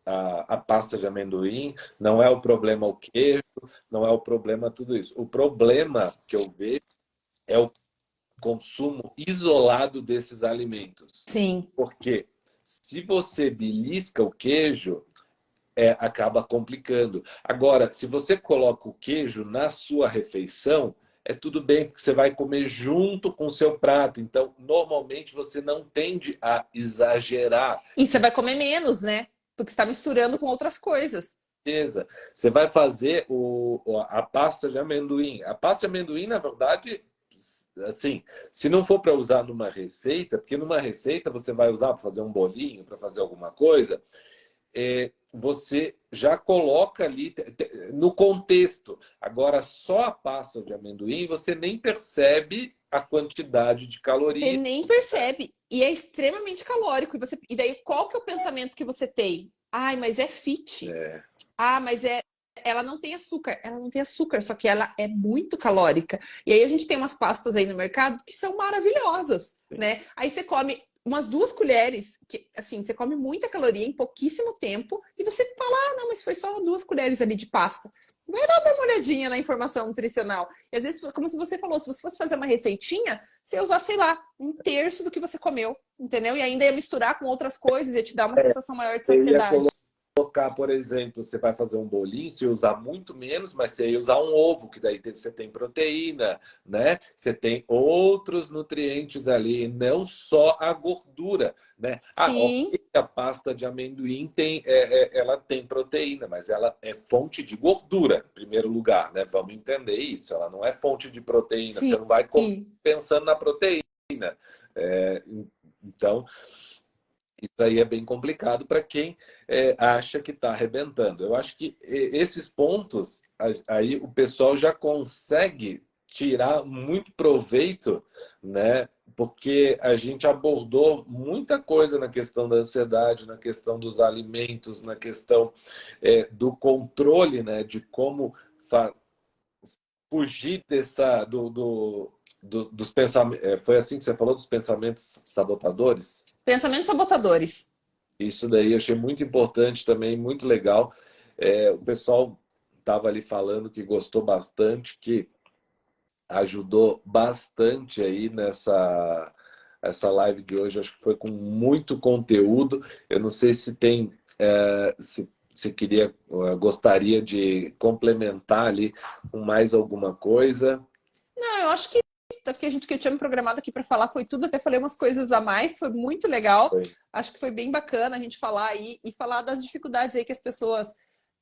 a pasta de amendoim, não é o problema o queijo, não é o problema tudo isso. O problema que eu vejo é o consumo isolado desses alimentos. Sim. Porque se você belisca o queijo, acaba complicando. Agora, se você coloca o queijo na sua refeição, é tudo bem, porque você vai comer junto com o seu prato. Então, normalmente, você não tende a exagerar. E você vai comer menos, né? Porque você está misturando com outras coisas. Certeza. Você vai fazer a pasta de amendoim. A pasta de amendoim, na verdade, assim, se não for para usar numa receita, porque numa receita você vai usar para fazer um bolinho, para fazer alguma coisa, você já coloca ali no contexto. Agora, só a pasta de amendoim, você nem percebe a quantidade de Você calorias. nem percebe. E é extremamente calórico. E daí, qual que é o pensamento que você tem? Ai, mas é fit. É, Ah, mas ela não tem açúcar. Ela não tem açúcar, só que ela é muito calórica. E aí a gente tem umas pastas aí no mercado que são maravilhosas, né? Aí você come umas 2 colheres, que assim, você come muita caloria em pouquíssimo tempo, e você fala, ah, não, mas foi só 2 colheres ali de pasta. Vai lá dar uma olhadinha na informação nutricional. E às vezes, como se você falou, se você fosse fazer uma receitinha, você ia usar, sei lá, 1/3 do que você comeu, entendeu? E ainda ia misturar com outras coisas, ia te dar uma sensação maior de você ia saciedade. colocar, por exemplo, você vai fazer um bolinho, você usar muito menos, mas você ia usar um ovo, que daí você tem proteína, né? Você tem outros nutrientes ali, não só a gordura, né? Ah, Sim, ok, a pasta de amendoim tem, ela tem proteína, mas ela é fonte de gordura, em primeiro lugar, né? Vamos entender isso. Ela não é fonte de proteína. Você sim. não vai comer pensando na proteína. É, então, isso aí é bem complicado para quem acha que está arrebentando. Eu acho que esses pontos, aí o pessoal já consegue tirar muito proveito, né? Porque a gente abordou muita coisa na questão da ansiedade, na questão dos alimentos, na questão do controle, né? De como fugir dos pensamentos. Foi assim que você falou, dos pensamentos sabotadores? Pensamentos sabotadores. Isso daí eu achei muito importante também, muito legal. O pessoal estava ali falando que gostou bastante, que ajudou bastante aí nessa essa live de hoje. Acho que foi com muito conteúdo. Eu não sei se tem, se queria, gostaria de complementar ali com mais alguma coisa. Não, eu acho que que eu tinha me programado aqui para falar foi tudo, até falei umas coisas a mais, foi muito legal. Foi. Acho que foi bem bacana a gente falar aí e falar das dificuldades aí que as pessoas,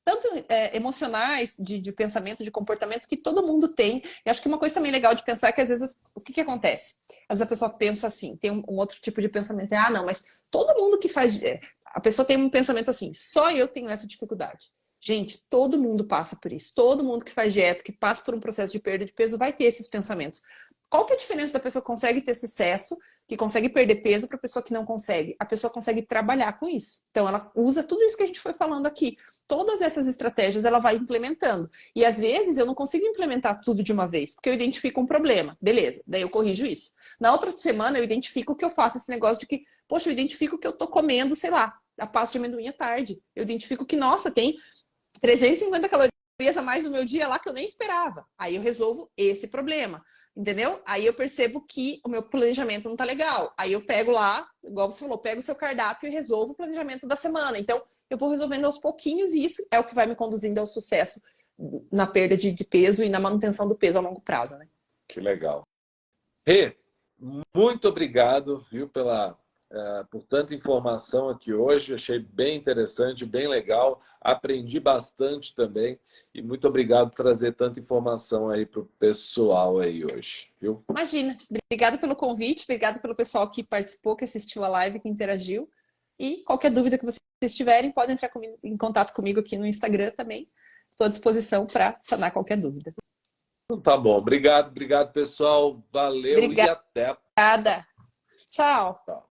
tanto emocionais, de pensamento, de comportamento, que todo mundo tem. E acho que uma coisa também legal de pensar é que às vezes, o que acontece? Às vezes a pessoa pensa assim, tem um outro tipo de pensamento, ah, não, mas todo mundo que faz. A pessoa tem um pensamento assim, só eu tenho essa dificuldade. Gente, todo mundo passa por isso. Todo mundo que faz dieta, que passa por um processo de perda de peso, vai ter esses pensamentos. Qual que é a diferença da pessoa que consegue ter sucesso, que consegue perder peso, para a pessoa que não consegue? A pessoa consegue trabalhar com isso. Então, ela usa tudo isso que a gente foi falando aqui. Todas essas estratégias ela vai implementando. E às vezes eu não consigo implementar tudo de uma vez, porque eu identifico um problema. Beleza, daí eu corrijo isso. Na outra semana eu identifico que eu faço esse negócio de que, poxa, eu identifico que eu tô comendo, sei lá, a pasta de amendoim à tarde. Eu identifico que, nossa, tem 350 calorias a mais no meu dia lá que eu nem esperava. Aí eu resolvo esse problema. Entendeu? Aí eu percebo que o meu planejamento não tá legal. Aí eu pego lá, igual você falou, pego o seu cardápio e resolvo o planejamento da semana. Então, eu vou resolvendo aos pouquinhos e isso é o que vai me conduzindo ao sucesso na perda de peso e na manutenção do peso a longo prazo, né? Que legal. Rê, muito obrigado, viu, por tanta informação aqui hoje. Achei bem interessante, bem legal. Aprendi bastante também. E muito obrigado por trazer tanta informação aí para o pessoal aí hoje, viu? Imagina. Obrigada pelo convite, obrigada pelo pessoal que participou, que assistiu a live, que interagiu. E qualquer dúvida que vocês tiverem, podem entrar em contato comigo aqui no Instagram também. Estou à disposição para sanar qualquer dúvida. Então tá bom. Obrigado, pessoal. Valeu e até. Obrigada. Tchau. Tchau.